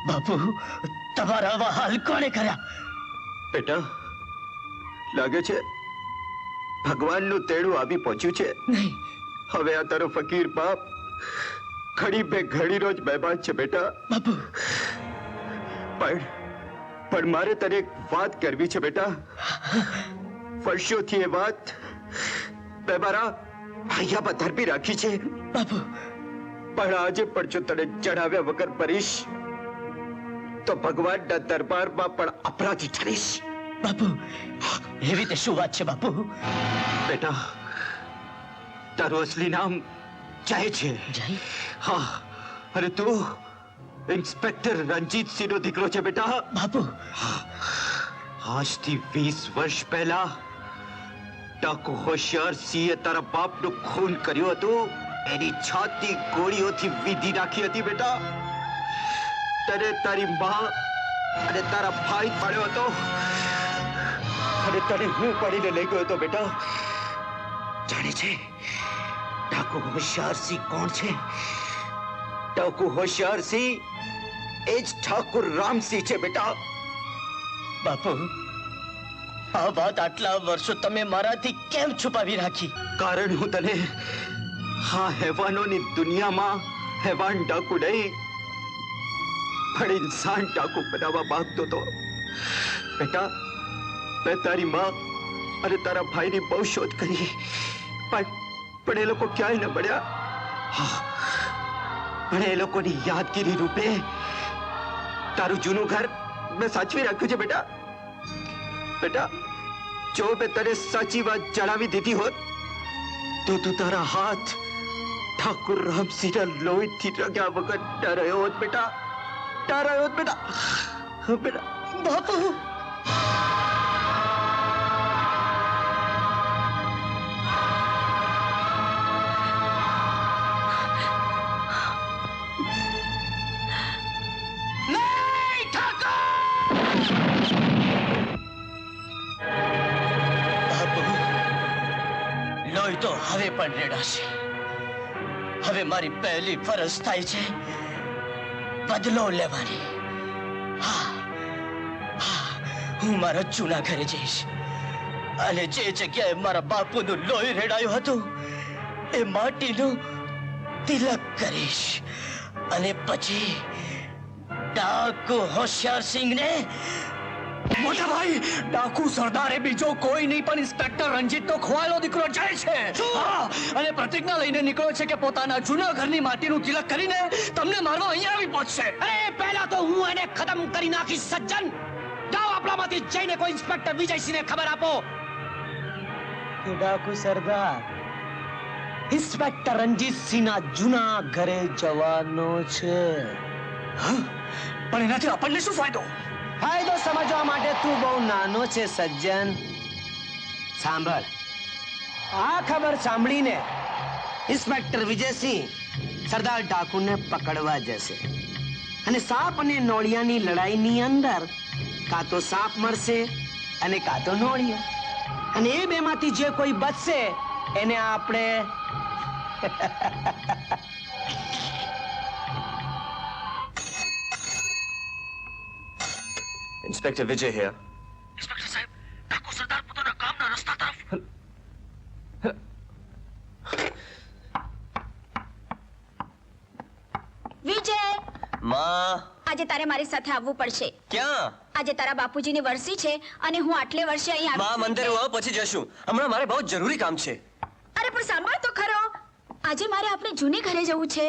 બાપુ, તમારા આવા હાલ કોણે કર્યા? બેટા, લાગે છે ભગવાનનું તેડું આવી પહોંચ્યું છે. હવે આ તારો ફકીર બાપ ઘડી બે ઘડીનો જ મહેમાન છે બેટા. બાપુ, પણ મારે તને એક વાત કરવી છે બેટા. વર્ષોથી એ વાત મેં મારા હૈયામાં ધરબી રાખી છે. બાપુ, પણ આજે પણ જો તને જણાવ્યા વગર મરીશ તો ભગવાનના દરબારમાં પણ અપરાધી ઠરીશ. બાપુ, એવી તે શું વાત છે બાપુ? બેટા, તારું અસલી નામ જય છે. જય? હા, અને તું ઇન્સ્પેક્ટર રણજીતસિંહનો દીકરો છે બેટા. બાપુ, આજથી 20 વર્ષ પહેલા ડાકુ હોશિયારસિંહે તારા બાપનું ખૂન કર્યું હતું. એની છાતી ગોળીઓથી વીધી નાખી હતી બેટા. તને તારી માં અને તારા ભાઈ પાડ્યો હતો અને તને હું પડીને લઈ ગયો હતો બેટા. જાણે છે ડાકુ હોશિયારસિંહ કોણ છે? ડાકુ હોશિયારસિંહ એ જ ઠાકુર રામસિંહ છે બેટા. બાપુ, આ વાત આટલા વર્ષો તમે મારાથી કેમ છુપાવી રાખી? કારણ હું તને હા હેવાનોની દુનિયામાં હેવાન ડાકુ નહીં પણ ઇન્સાન ડાકુ બનાવવા માંગતો હતો. બેટા, મેં તારી માં અને તારા ભાઈની બહુ શોધ કરી પણ એ લોકો ક્યાંય ન મળ્યા. પણ એ લોકોની યાદગીરી રૂપે તારું જૂનું ઘર મેં સાચવી રાખ્યું છે બેટા. બેટા, જો મેં તને સાચી વાત જણાવી દીધી હોત તો તું તારા હાથ ઠાકુર રામસિંહના લોહીથી રગ્યા વગર ન રહ્યો હોત બેટા. ન રહ્યો હોત બેટા. બેટા, બાપુ, લોહી તો હવે પણ રેડાશે. હવે મારી પહેલી ફરજ થાય છે બદલો લેવાની. હું મારા જૂના ઘરે જઈશ અને જે જગ્યાએ મારા બાપુનું લોહી રેડાયું હતું એ માટીનું તિલક કરીશ અને પછી ડાકુ હોશિયારસિંહને મોટા ભાઈ, ડાકુ સરદારે બીજો કોઈ નહીં પણ ઇન્સ્પેક્ટર રણજીતનો ખોવાયેલો દીકરો જાય છે. હા, અને પ્રતિજ્ઞા લઈને નીકળ્યો છે કે પોતાના જૂના ઘરની માટીનું તિલક કરીને તમને મારવા અહીંયા આવી પહોંચશે. અરે પહેલા તો હું એને ખતમ કરી નાખીશ. સજ્જન, જાઓ આપણામાંથી જઈને કોઈ ઇન્સ્પેક્ટર વિજયસિંહને ખબર આપો કે ડાકુ સરદાર ઇન્સ્પેક્ટર રણજીતસિંહના જૂના ઘરે જવાનો છે. પણ એનાથી આપણને શું ફાયદો? ફાયદો સમજવા માટે તું બહુ નાનો છે સજ્જન. સાંભળ, આ ખબર સાંભળીને ઇન્સ્પેક્ટર વિજયસિંહ સરદાર ડાકુને પકડવા જશે અને સાપ અને નોળિયાની લડાઈની અંદર કાં તો સાપ મરશે અને કાં તો નોળિયો, અને એ બેમાંથી જે કોઈ બચશે એને આપણે ઇન્સ્પેક્ટર વિજય હિયર. ઇન્સ્પેક્ટર સાહેબ, ડાકુ સરદાર પોતાના કામના રસ્તા તરફ. વિજય, માં, આજે તારે મારી સાથે આવવું પડશે. ક્યાં? આજે તારા બાપુજીની વરસી છે અને હું આટલે વર્ષે અહીં માં, મંદિરે આવો પછી જશું. હમણાં મારે બહુ જરૂરી કામ છે. અરે પણ સાંભળ તો ખરો, આજે મારે આપણે જૂને ઘરે જવું છે.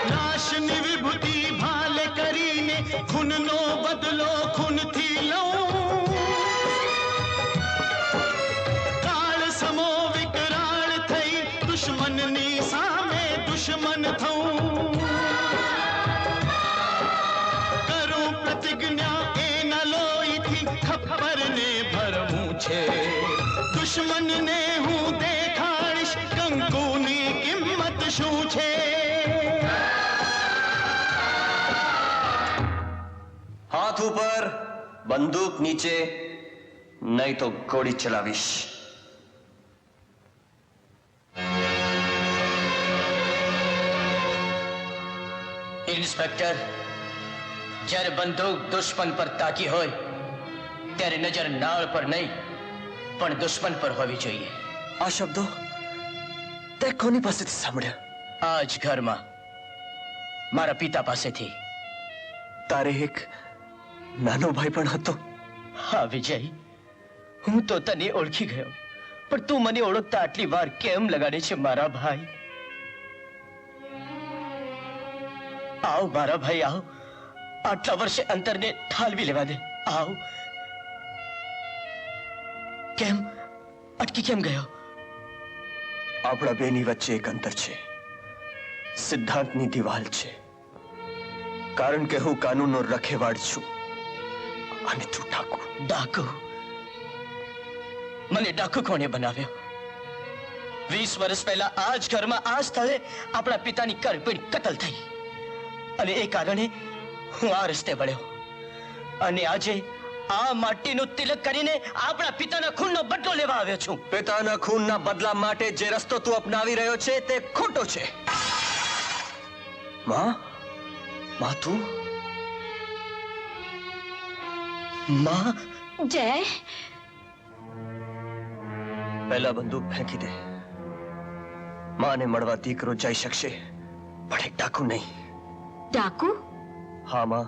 નાશની વિભૂતિ ભાલે કરીને ખૂનનો બદલો ખૂનથી લઉં. કાળ સમો વિકરાળ થઈ દુશ્મનની સામે દુશ્મન થઉં. કરું પ્રતિજ્ઞા એના લોહીથી ખપ્પરને ભરવું છે. દુશ્મનને હું દેખાડીશ કંકુની કિંમત શું છે. હાથ ઉપર, બંદૂક નીચે, નહીં તો ગોળી ચલાવીશ. ઇન્સ્પેક્ટર, જ્યારે બંદૂક દુશ્મન પર તાકી હોય ત્યારે નજર નાળ પર નહીં પણ દુશ્મન પર હોવી જોઈએ. આ શબ્દો તે કોની પાસેથી સાંભળ્યા? આ જ ઘરમાં મારા પિતા પાસેથી. તારે એક નાનો ભાઈ પણ હતો? હા વિજય, હું તો તને ઓળખી ગયો, પણ તું મને ઓળખતા આટલી વાર કેમ લગાડે છે મારા ભાઈ? આવ મારા ભાઈ, આવ. આટલા વર્ષે અંતરને ઠાલવી લેવા દે. આવ. કેમ અટકી કેમ ગયો? આપણા બેની વચ્ચે એક અંતર છે, સિદ્ધાંતની દિવાલ છે. કારણ કે હું કાનૂનનો રખેવાળ છું અને તું ડાકુ. ડાકુ? મને ડાકુ કોણે બનાવ્યો? 20 વર્ષ પહેલા આ જ ઘરમાં આ સ્થળે આપણા પિતાની કરપીણ કતલ થઈ અને એ કારણે હું આ રસ્તે વળ્યો અને આજે આ માટીનું તિલક કરીને આપણા પિતાના ખૂનનો બદલો લેવા આવ્યો છું. પિતાના ખૂનના બદલા માટે જે રસ્તો તું અપનાવી રહ્યો છે તે ખોટો છે. માં, માં તું? માં? જય, પહેલા બંદૂક ફેંકી દે. માને મળવા દીકરો જઈ શકશે પણ એક ડાકુ નહીં. ડાકુ? હા માં,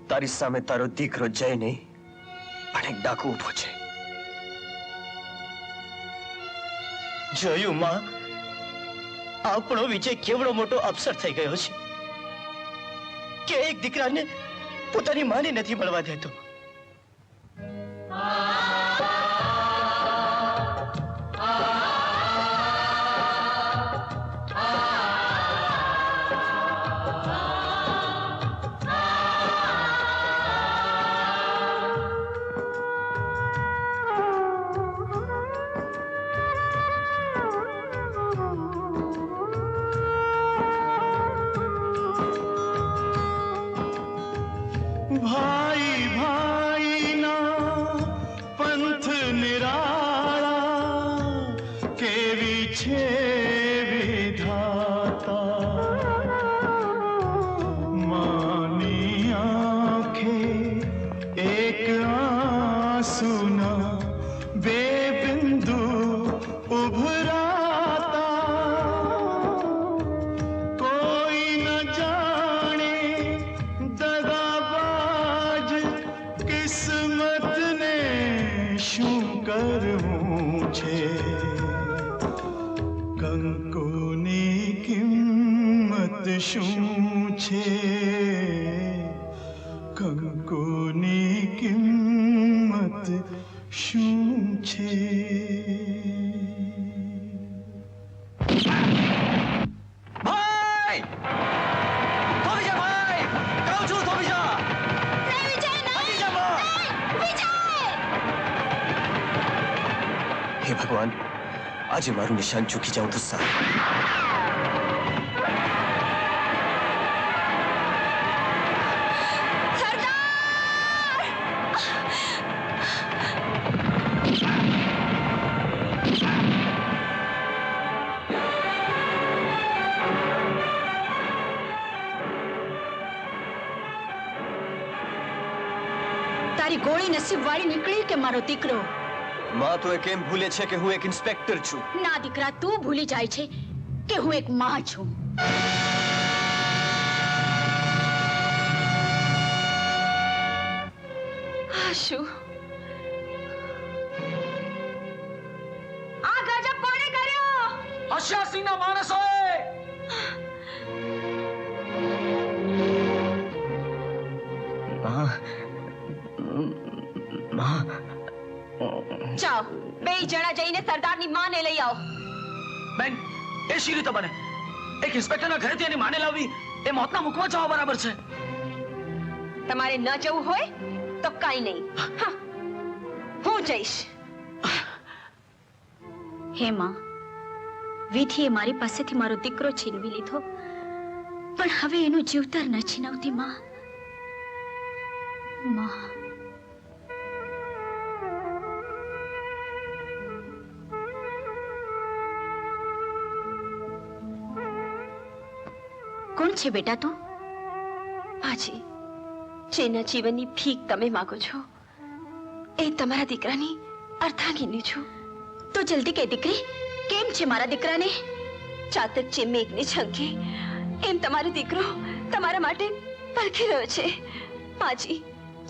તારી સામે તારો દીકરો જય નહીં પણ એક ડાકુ ઉભો છે. જોયું માં, આપણો વિજય કેવડો મોટો અફસર થઈ ગયો છે કે એક દીકરાને પોતાની માને નથી મળવા દેતો. કેવી છે વિધાતા માની આંખે એક આંસુના બે બિંદુ ઉભરાતા કોઈ ન જાણે દગાબાજ કિસ્મતને શું કરવું છે કંકોની કિંમત શું છે કંકોની કિંમત શું છે ભાઈ થોભી જા ભાઈ કહું છું થોભી જા નહીં વિજય નહીં વિજય હે ભગવાન આજે મારું નિશાન ચૂકી જાઉં તો સારું તારી ગોળી નસીબ વાળી નીકળી કે મારો દીકરો? માં તો એ કેમ ભૂલે છે કે હું એક ઇન્સ્પેક્ટર છું ના દીકરા, તું ભૂલી જાય છે કે હું એક માં છું. શું આ ગજબ કોણે કર્યો? હોશિયારસિંહના માણસોએ. જાઓ બે જણા જઈને સરદારની માને લઈ આવો. બેન, એ શી રીતે બને? એક ઇન્સ્પેક્ટરના ઘરેથી એની માને લાવવી એ મોતના મુખમાં જવા બરાબર છે. તમારે ન જવું હોય તો કઈ નહીં, હા, હું જઈશ. હે માં, વિધિએ મારી પાસેથી મારો દીકરો છીનવી લીધો, પણ હવે એનું જીવતર ન છીનવતી માં. માં, કોણ છે બેટા તું? બાજી, જેના જીવનની ભીખ તમે માંગો છો એ તમારા દીકરાની અર્ધાંગીની છું. તો જલ્દી કે દીકરી, કેમ છે મારા દીકરાને? ચાતક જે મેઘને ઝંખે એમ તમારો દીકરો તમારા માટે પરખી રહ્યો છે. બાજી,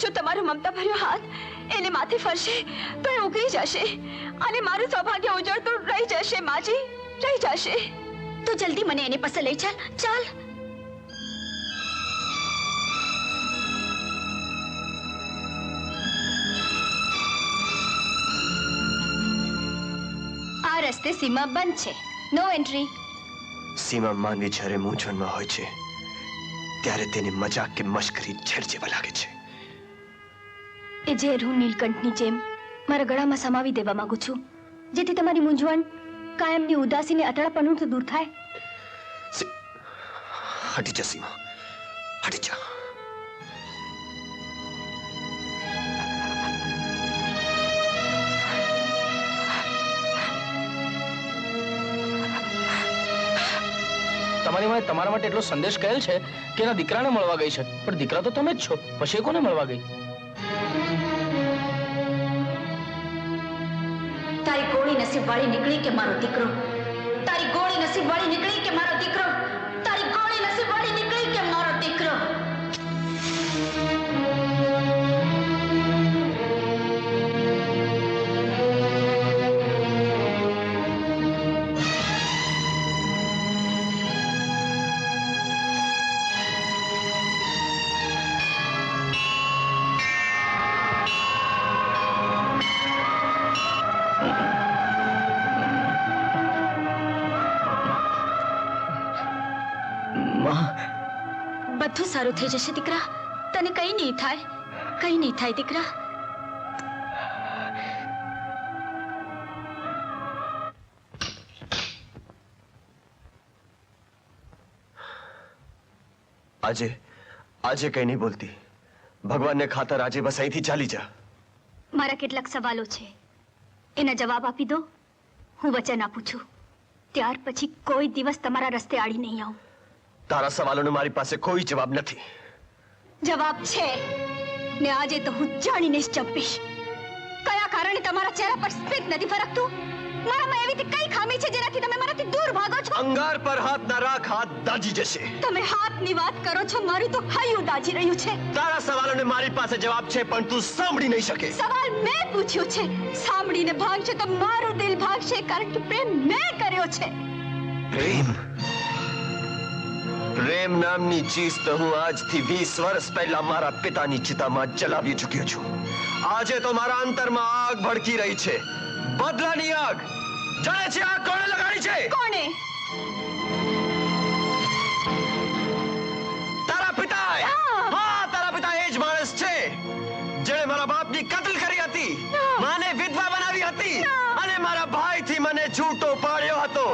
જો તમારો મમતા ભર્યો હાથ એને માથે ફરશે તો એ ઉઘરી જશે અને મારું સૌભાગ્ય ઉજળતું રહી જશે. માજી, રહી જશે. તો જલ્દી મને એની પાસે લઈ ચાલ. ચાલ. આ રસ્તે સીમા બંધ છે, નો એન્ટ્રી. સીમા માનવી જ્યારે મૂંઝવણમાં હોય છે ત્યારે તેની મજાક કે મશ્કરી ઝેર જેવા લાગે છે. એ ઝેર હું નીલકંઠની જેમ મારા ગળામાં સમાવી દેવા માંગુ છું, જેથી તમારી મૂંઝવણ, કાયમની ઉદાસી ને અતડાપણું તો દૂર થાય. હટી જા સીમા, હટી જા. તમારી માએ તમારા માટે એટલો સંદેશ કહેલ છે કે એના દીકરાને મળવા ગઈ છે, પણ દીકરા તો તમે જ છો, પછી કોને મળવા ગઈ? તારી ગોળી નસીબ વાળી નીકળી કે મારો દીકરો? તારી ગોળી નસીબ વાળી નીકળી કે મારો દીકરો? તારી ગોળી નસીબ વાળી નીકળી કે મારો દીકરો? બધું સારું થઈ જશે દીકરા, તને કઈ નહીં થાય, કઈ નહીં થાય દીકરા. આજે આજે કઈ નહીં બોલતી. ભગવાનને ખાતર આજે બસ અહીંથી ચાલી જા. મારા કેટલાક સવાલો છે, એના જવાબ આપી દો. હું વચન આપું છું, ત્યાર પછી કોઈ દિવસ તમારા રસ્તે આડી નહીં આવું. તારા સવાલોનો મારી પાસે કોઈ જવાબ નથી. જવાબ છે ને આજે તો હું જાણીને જ ચંપીશ. કયા કારણે તમારા ચહેરા પર સ્મિત નથી ફરકતું? મારામાં એવી તે કઈ ખામી છે જેનાથી તમે મારાથી દૂર ભાગો છો? અંગાર પર હાથ ના રાખ, હાથ દાજી જશે. તમે હાથની વાત કરો છો, મારું તો હૈયું દાજી રહ્યું છે. તારા સવાલોને મારી પાસે જવાબ છે, પણ તું સાંભળી નહીં શકે. સવાલ મેં પૂછ્યો છે, સાંભળીને ભાગશે તો મારું દિલ ભાગશે, કારણ કે પ્રેમ મેં કર્યો છે. પ્રેમ પ્રેમ નામની ચીજ તો હું આજથી 20 વર્ષ પહેલા મારા પિતાની ચિતામાં જલાવી ચૂક્યો છું. આજે તો મારા અંતરમાં આગ ભડકી રહી છે, બદલાની આગ. જાણે છે આગ કોણે લગાડી છે? કોણે? તારા પિતાએ. હા, તારા પિતા એ જ માણસ છે જેણે મારા બાપની કત્લ કરી હતી, માને વિધવા બનાવી હતી અને મારા ભાઈથી મને છૂટો પાડ્યો હતો.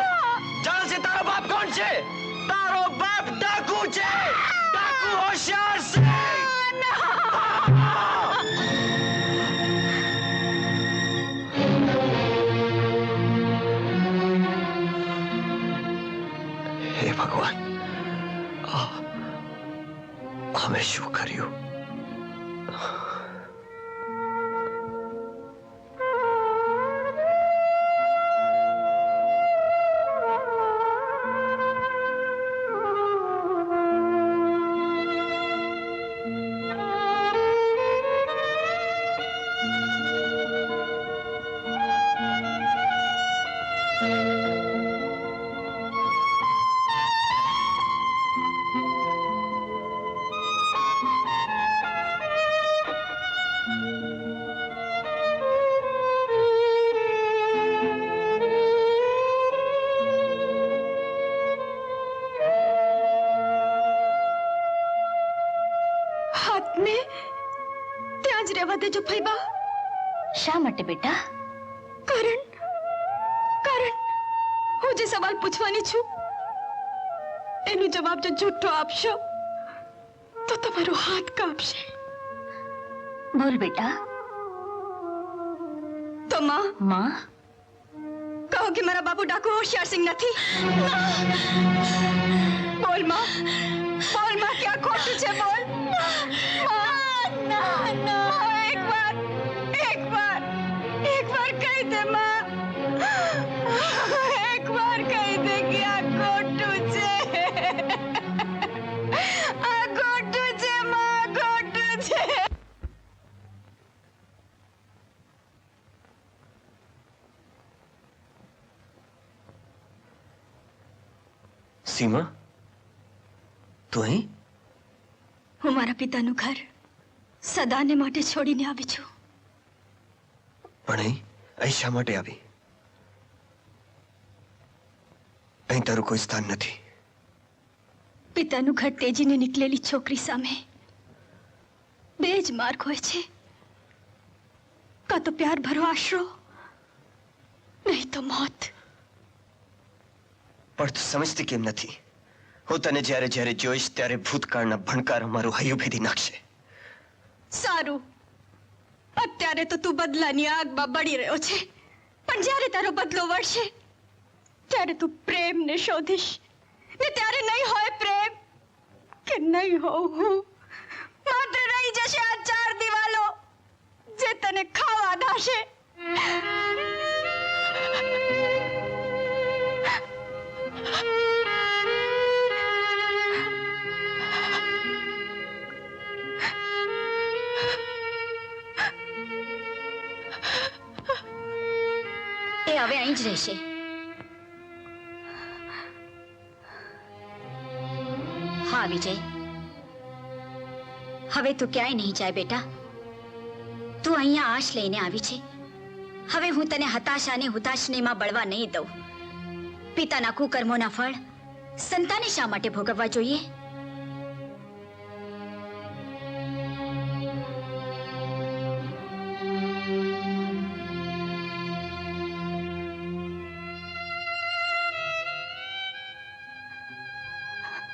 જાણે છે તારો બાપ કોણ છે? તારો બાપ ડાકુ છે, ડાકુ હોશિયાર છે. હે ભગવાન, અમે શું કર્યું? હાથને ત્યાં જ રહેવા દેજો ફૈબા. શા માટે બેટા? કારણ હું જે સવાલ પૂછવાની છું એનો જવાબ જો જૂઠો આપશો તો તમારો હાથ કાપશે. બોલ બેટા. તો માં માં કહો કે મારા બાપુ ડાકુ હોશિયાર સિંહ નથી. બોલ માં, બોલ માં, ક્યાં ખોટું છે? બોલ. એક વાર કહી દે માં, એક વાર કહી દે કે આ ખોટું છે. આ ખોટું છે માં, ખોટું છે. સીમા, તું અહીં? હું મારા પિતાનું ઘર સદાને માટે છોડીને આવી છું. પણ અહીં શા માટે આવી? અહીં તારું કોઈ સ્થાન નથી. પિતાનું ઘર તેજીને નીકળેલી છોકરી સામે બે જ માર્ગ હોય છે, કાં તો પ્યાર ભરો આશરો, નહીં તો મોત. પણ તું સમજતી કેમ નથી? હું તને જ્યારે જ્યારે જોઈશ ત્યારે ભૂતકાળના ભણકાર મારું હૈયું ભેદી નાખશે. સારું, અત્યારે તો તું બદલાની આગમાં બળી રહ્યો છે, પણ જ્યારે તારો બદલો વળશે ત્યારે તું પ્રેમને શોધીશ, ને ત્યારે નહીં હોય પ્રેમ કે નહીં હોઉં હું. માત્ર રહી જશે આ 4 દિવાલો જે તને ખાવા દાશે. એ હવે અહીં જ રહેશે. હા વિજય, હવે તું ક્યાંય નહીં જાય બેટા. તું અહીંયા આશ લઈને આવી છે. હવે હું તને હતાશા અને હુતાશનીમાં બળવા નહીં દઉં. પિતાના કુકર્મોના ફળ સંતાને શા માટે ભોગવવા જોઈએ?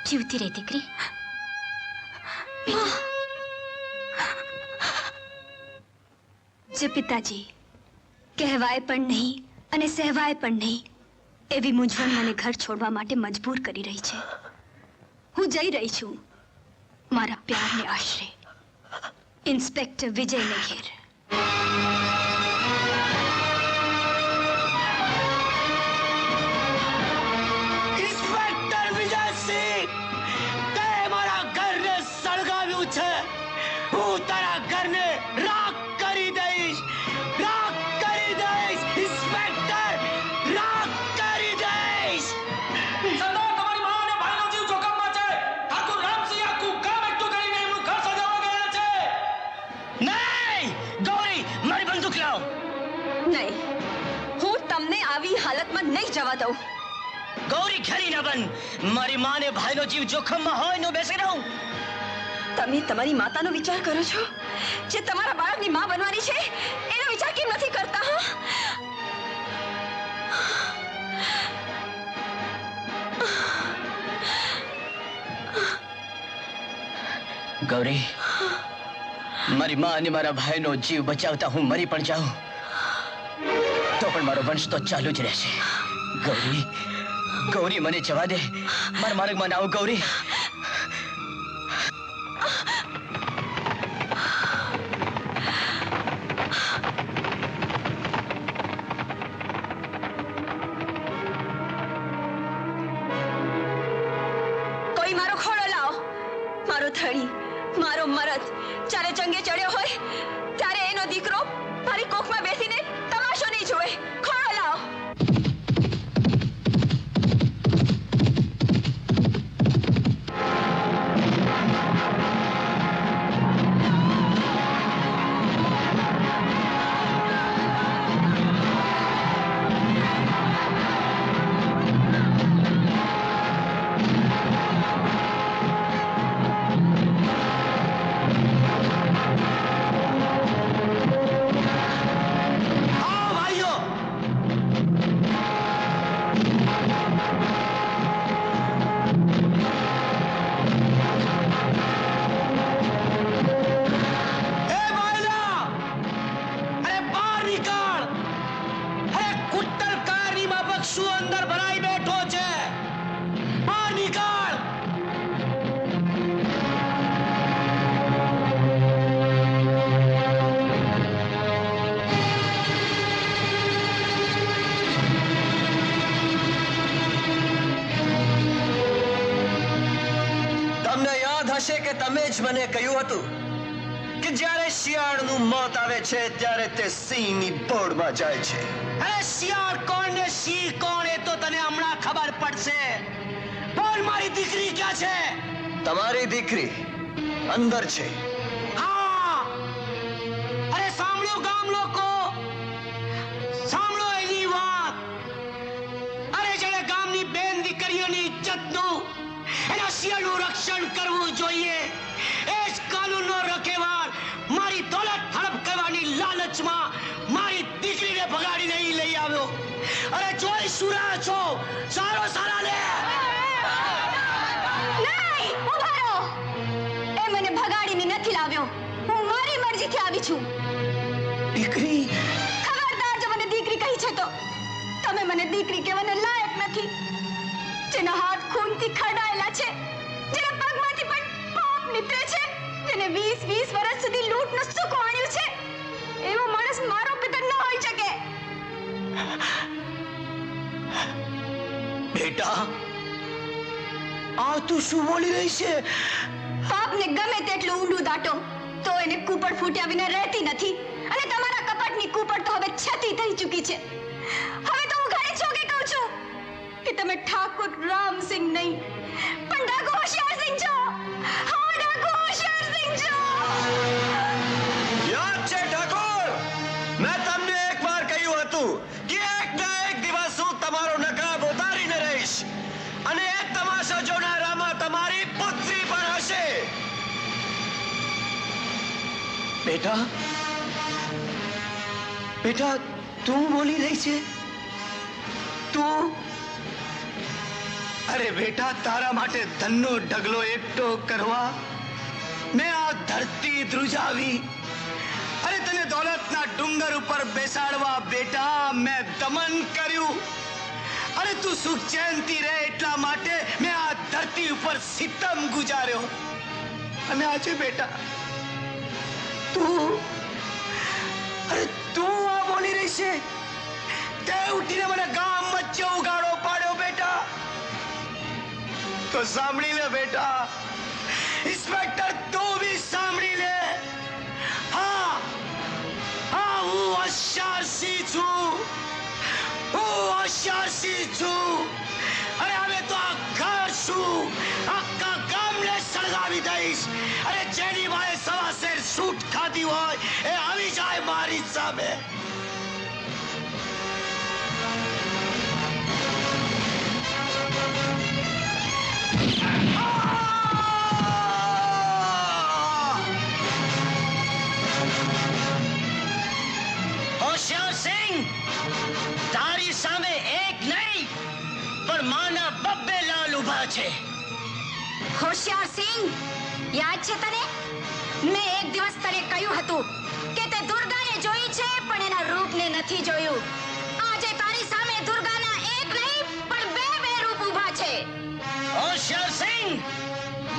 જીવતી રહે દીકરી. જે પિતાજી કહેવાય પણ નહીં અને સહેવાય પણ નહીં એવી મૂંઝવણ મને ઘર છોડવા માટે મજબૂર કરી રહી છે. હું જઈ રહી છું મારા પ્યારને આશરે, ઇન્સ્પેક્ટર વિજયને ઘેર. ઇન્સ્પેક્ટર વિજયસિંહ, તે મારા ઘરને સળગાવ્યું છે. હું તારા ઘરને રાખ કરી દઈશ, રાખ કરી દઈશ. ઇન્સ્પેક્ટર, રાખ કરી દઈશ. સરદાર, તમારી માં અને ભાઈનો જીવ જોખમમાં છે. ઠાકુર રામસિંહ આખું ગામ એકઠું કરીને એમનું ઘર સજાવવા ગયા છે. નહીં, ગૌરી, મારી બંદૂક લાવ. નહીં, હું તમને આવી હાલતમાં નહીં જવા દઉં. ગૌરી, ખરી ના બન. મારી માં અને ભાઈનો જીવ જોખમમાં હોય નો બેસી રહું. તમે તમારી માતાનો વિચાર કરો છો? જે તમારા બાળકની માં બનવાની છે એનો વિચાર કેમ નથી કરતા? હા, ગૌરી, મારી માં અને મારા ભાઈનો જીવ બચાવતા હું મરી પણ જાઉં તો પણ મારો વંશ તો ચાલુ જ રહેશે. ગૌરી, ગૌરી, મને જવા દે. મારા માર્ગમાં ના આવ ગૌરી. કોઈ મારો ખોળો લાવો, મારો થળી, મારો મરદ જ્યારે જંગે ચડ્યો હોય ત્યારે એનો દીકરો મારી કોખમાં બેસીને તમાશો નહીં જોવે. ખોળો લાવો. હશે કે તમે જ મને કહ્યું હતું કે જ્યારે શિયાળનું મોત આવે છે ત્યારે તે સિંહની બોર્ડમાં જાય છે. અરે શિયાળ કોણ ને સિંહ કોણ એ તો તને હમણાં ખબર પડશે. બોલ, મારી દીકરી ક્યાં છે? તમારી દીકરી અંદર છે. હા, અરે સાંભળ્યો ગામ લોકો, સાંભળો એની વાત. અરે જેને ગામની બેન દીકરીઓની ઇજ્જતનું, એના શિયાળનું રક્ષણ કરવું જોઈએ. એ જ કાનૂનનો રખેવાળ મારી દોલત હડપ કરવાની લાલચમાં મારી દીકરીને ભગાડી નહીં લઈ આવ્યો. અરે જોઈ સુરા છો, સારો સારા લે. નહીં, ઊભા રહો. એ મને ભગાડીને નથી લાવ્યો. હું મારી મરજીથી આવી છું. દીકરી, ખબરદાર જો મને દીકરી કહી છે તો તમે મને દીકરી કહેવાને લાયક નથી. જેના હાથ ખૂનથી ખરડાયેલા છે, જેના પગમાંથી પણ પાપ નીતરે છે, જેને 20 વર્ષ સુધી લૂંટનું સુખ માણ્યું છે, એવો માણસ મારો પિતા ન હોઈ શકે. બેટા, આ તું શું બોલી રહી છે? પાપને ગમે તેટલું ઊંડું દાટો તો એને કૂપડ ફૂટ્યા વિના રહેતી નથી. અને તમારા કપટની કૂપડ તો હવે છતી થઈ ચૂકી છે. હવે તો હું ઘણી ચોકે કહું છું કે તમે ઠાકુર રામસિંહ નહીં પણ ડાકુ હોશિયારસિંહ છો. હા, ડાકુ હોશિયારસિંહ છો. યાદ છે ઠાકોર, મેં તમને એકવાર કહ્યું હતું કે એક ના એક દિવસ હું તમારો નકાબ ઉતારીને રહીશ અને એ તમાશા જોનારામાં તમારી પુત્રી પણ હશે. બેટા, બેટા, તું બોલી રહી છે? તું? અરે બેટા, તારા માટે ધનનો ઢગલો એકઠો કરવા મેં આ ધરતી ધ્રુજાવી. અરે તને દોલતના ડુંગર ઉપર બેસાડવા બેટા મેં દમન કર્યું. અરે તું સુખ ચેનથી રહે એટલા માટે મેં આ ધરતી ઉપર સિતમ ગુજાર્યો. અને આજે બેટા તું આ બોલી રહી છે. તે ઉઠીને મને ગામ વચ્ચે ઉગાડો પાડ્યો બેટા. તો સાંભળી લે બેટા, ઇન્સ્પેક્ટર તું બી સાંભળી લે. હા હા, હું હોશિયારસી છું. અરે હવે તો આ ઘર શું આખા ગામને સળગાવી દઈશ. અરે જેની માએ સવાશેર શૂટ ખાધી હોય એ આવી જાય મારી સામે. હોશિયાર સિંહ, તારી સામે એક નહીં પણ માના બબ્બે લાલ ઉભા છે. હોશિયાર સિંહ, યાદ છે તને? મેં એક દિવસ તને કહ્યું હતું કે તે દુર્ગાને જોઈ છે પણ એના રૂપને નથી જોયું. આજે તારી સામે દુર્ગાના એક નહીં પણ બે રૂપ ઊભા છે. હોશિયાર સિંહ,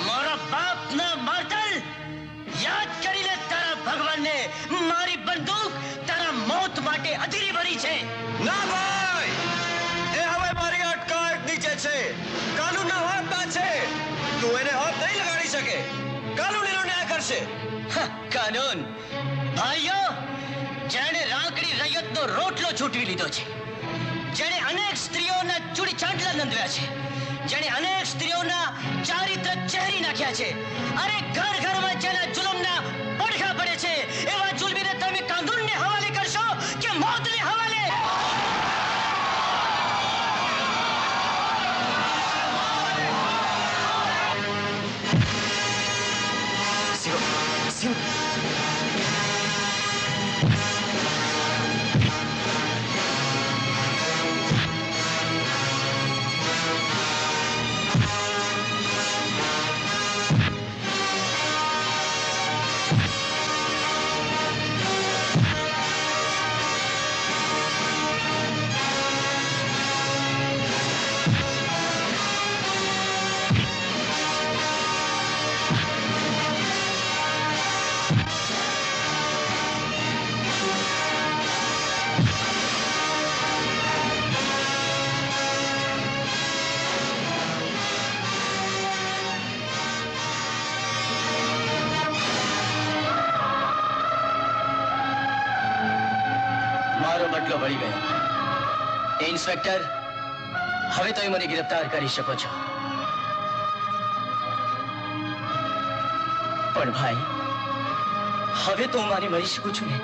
મારા બાપના બાતલ યાદ કરીને તારા ભગવાનને મારી બંદૂક તારા મોત માટે અધીરી ભરી છે. ના ભાઈ, એ હવે મારી અટકાયત નીચે છે. કાનૂનના હાથમાં છે. તું એને હાથ નહીં લગાડી શકે. કાનૂન એનો ન્યાય કરશે. કાનૂન ભાઈઓ, જેણે રાંકડી રૈયતનો રોટલો છૂટવી લીધો છે, જેણે અનેક સ્ત્રીઓના ચૂડી ચાંટલા નંદવ્યા છે, જેણે અનેક સ્ત્રીઓના ચારિત્ર ચહેરી નાખ્યા છે, અરે ઘર ઘરમાં જેના જુલમના પડઘા પડે છે, એવા જુલમીને તમે કાનૂનને હવાલે કરશો કે મોતને હવાલે? મારો બદલો વળી ગયો. ઇન્સ્પેક્ટર, હવે તો મને ગિરફતાર કરી શકો છો. પણ ભાઈ, હવે તો હું મારી મરી શકું છું ને?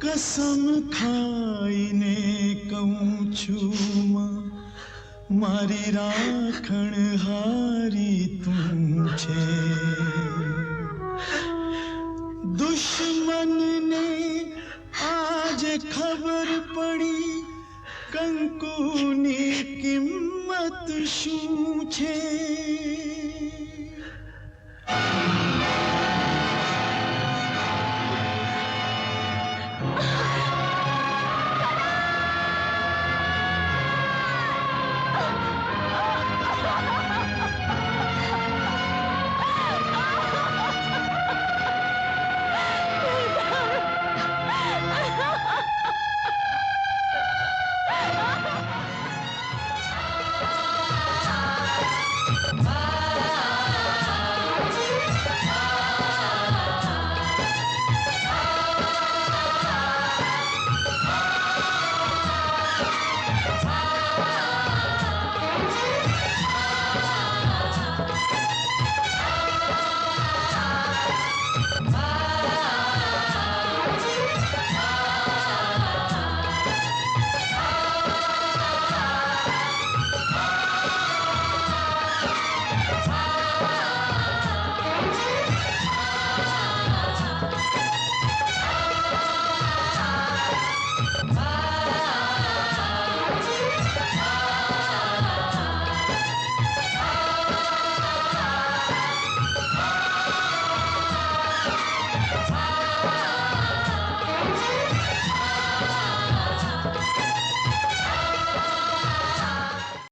कसम खाईने कहूं છું મારી રાખણ હારી તું છે. દુશ્મનને આજ ખબર પડી કંકુની કિંમત શું છે.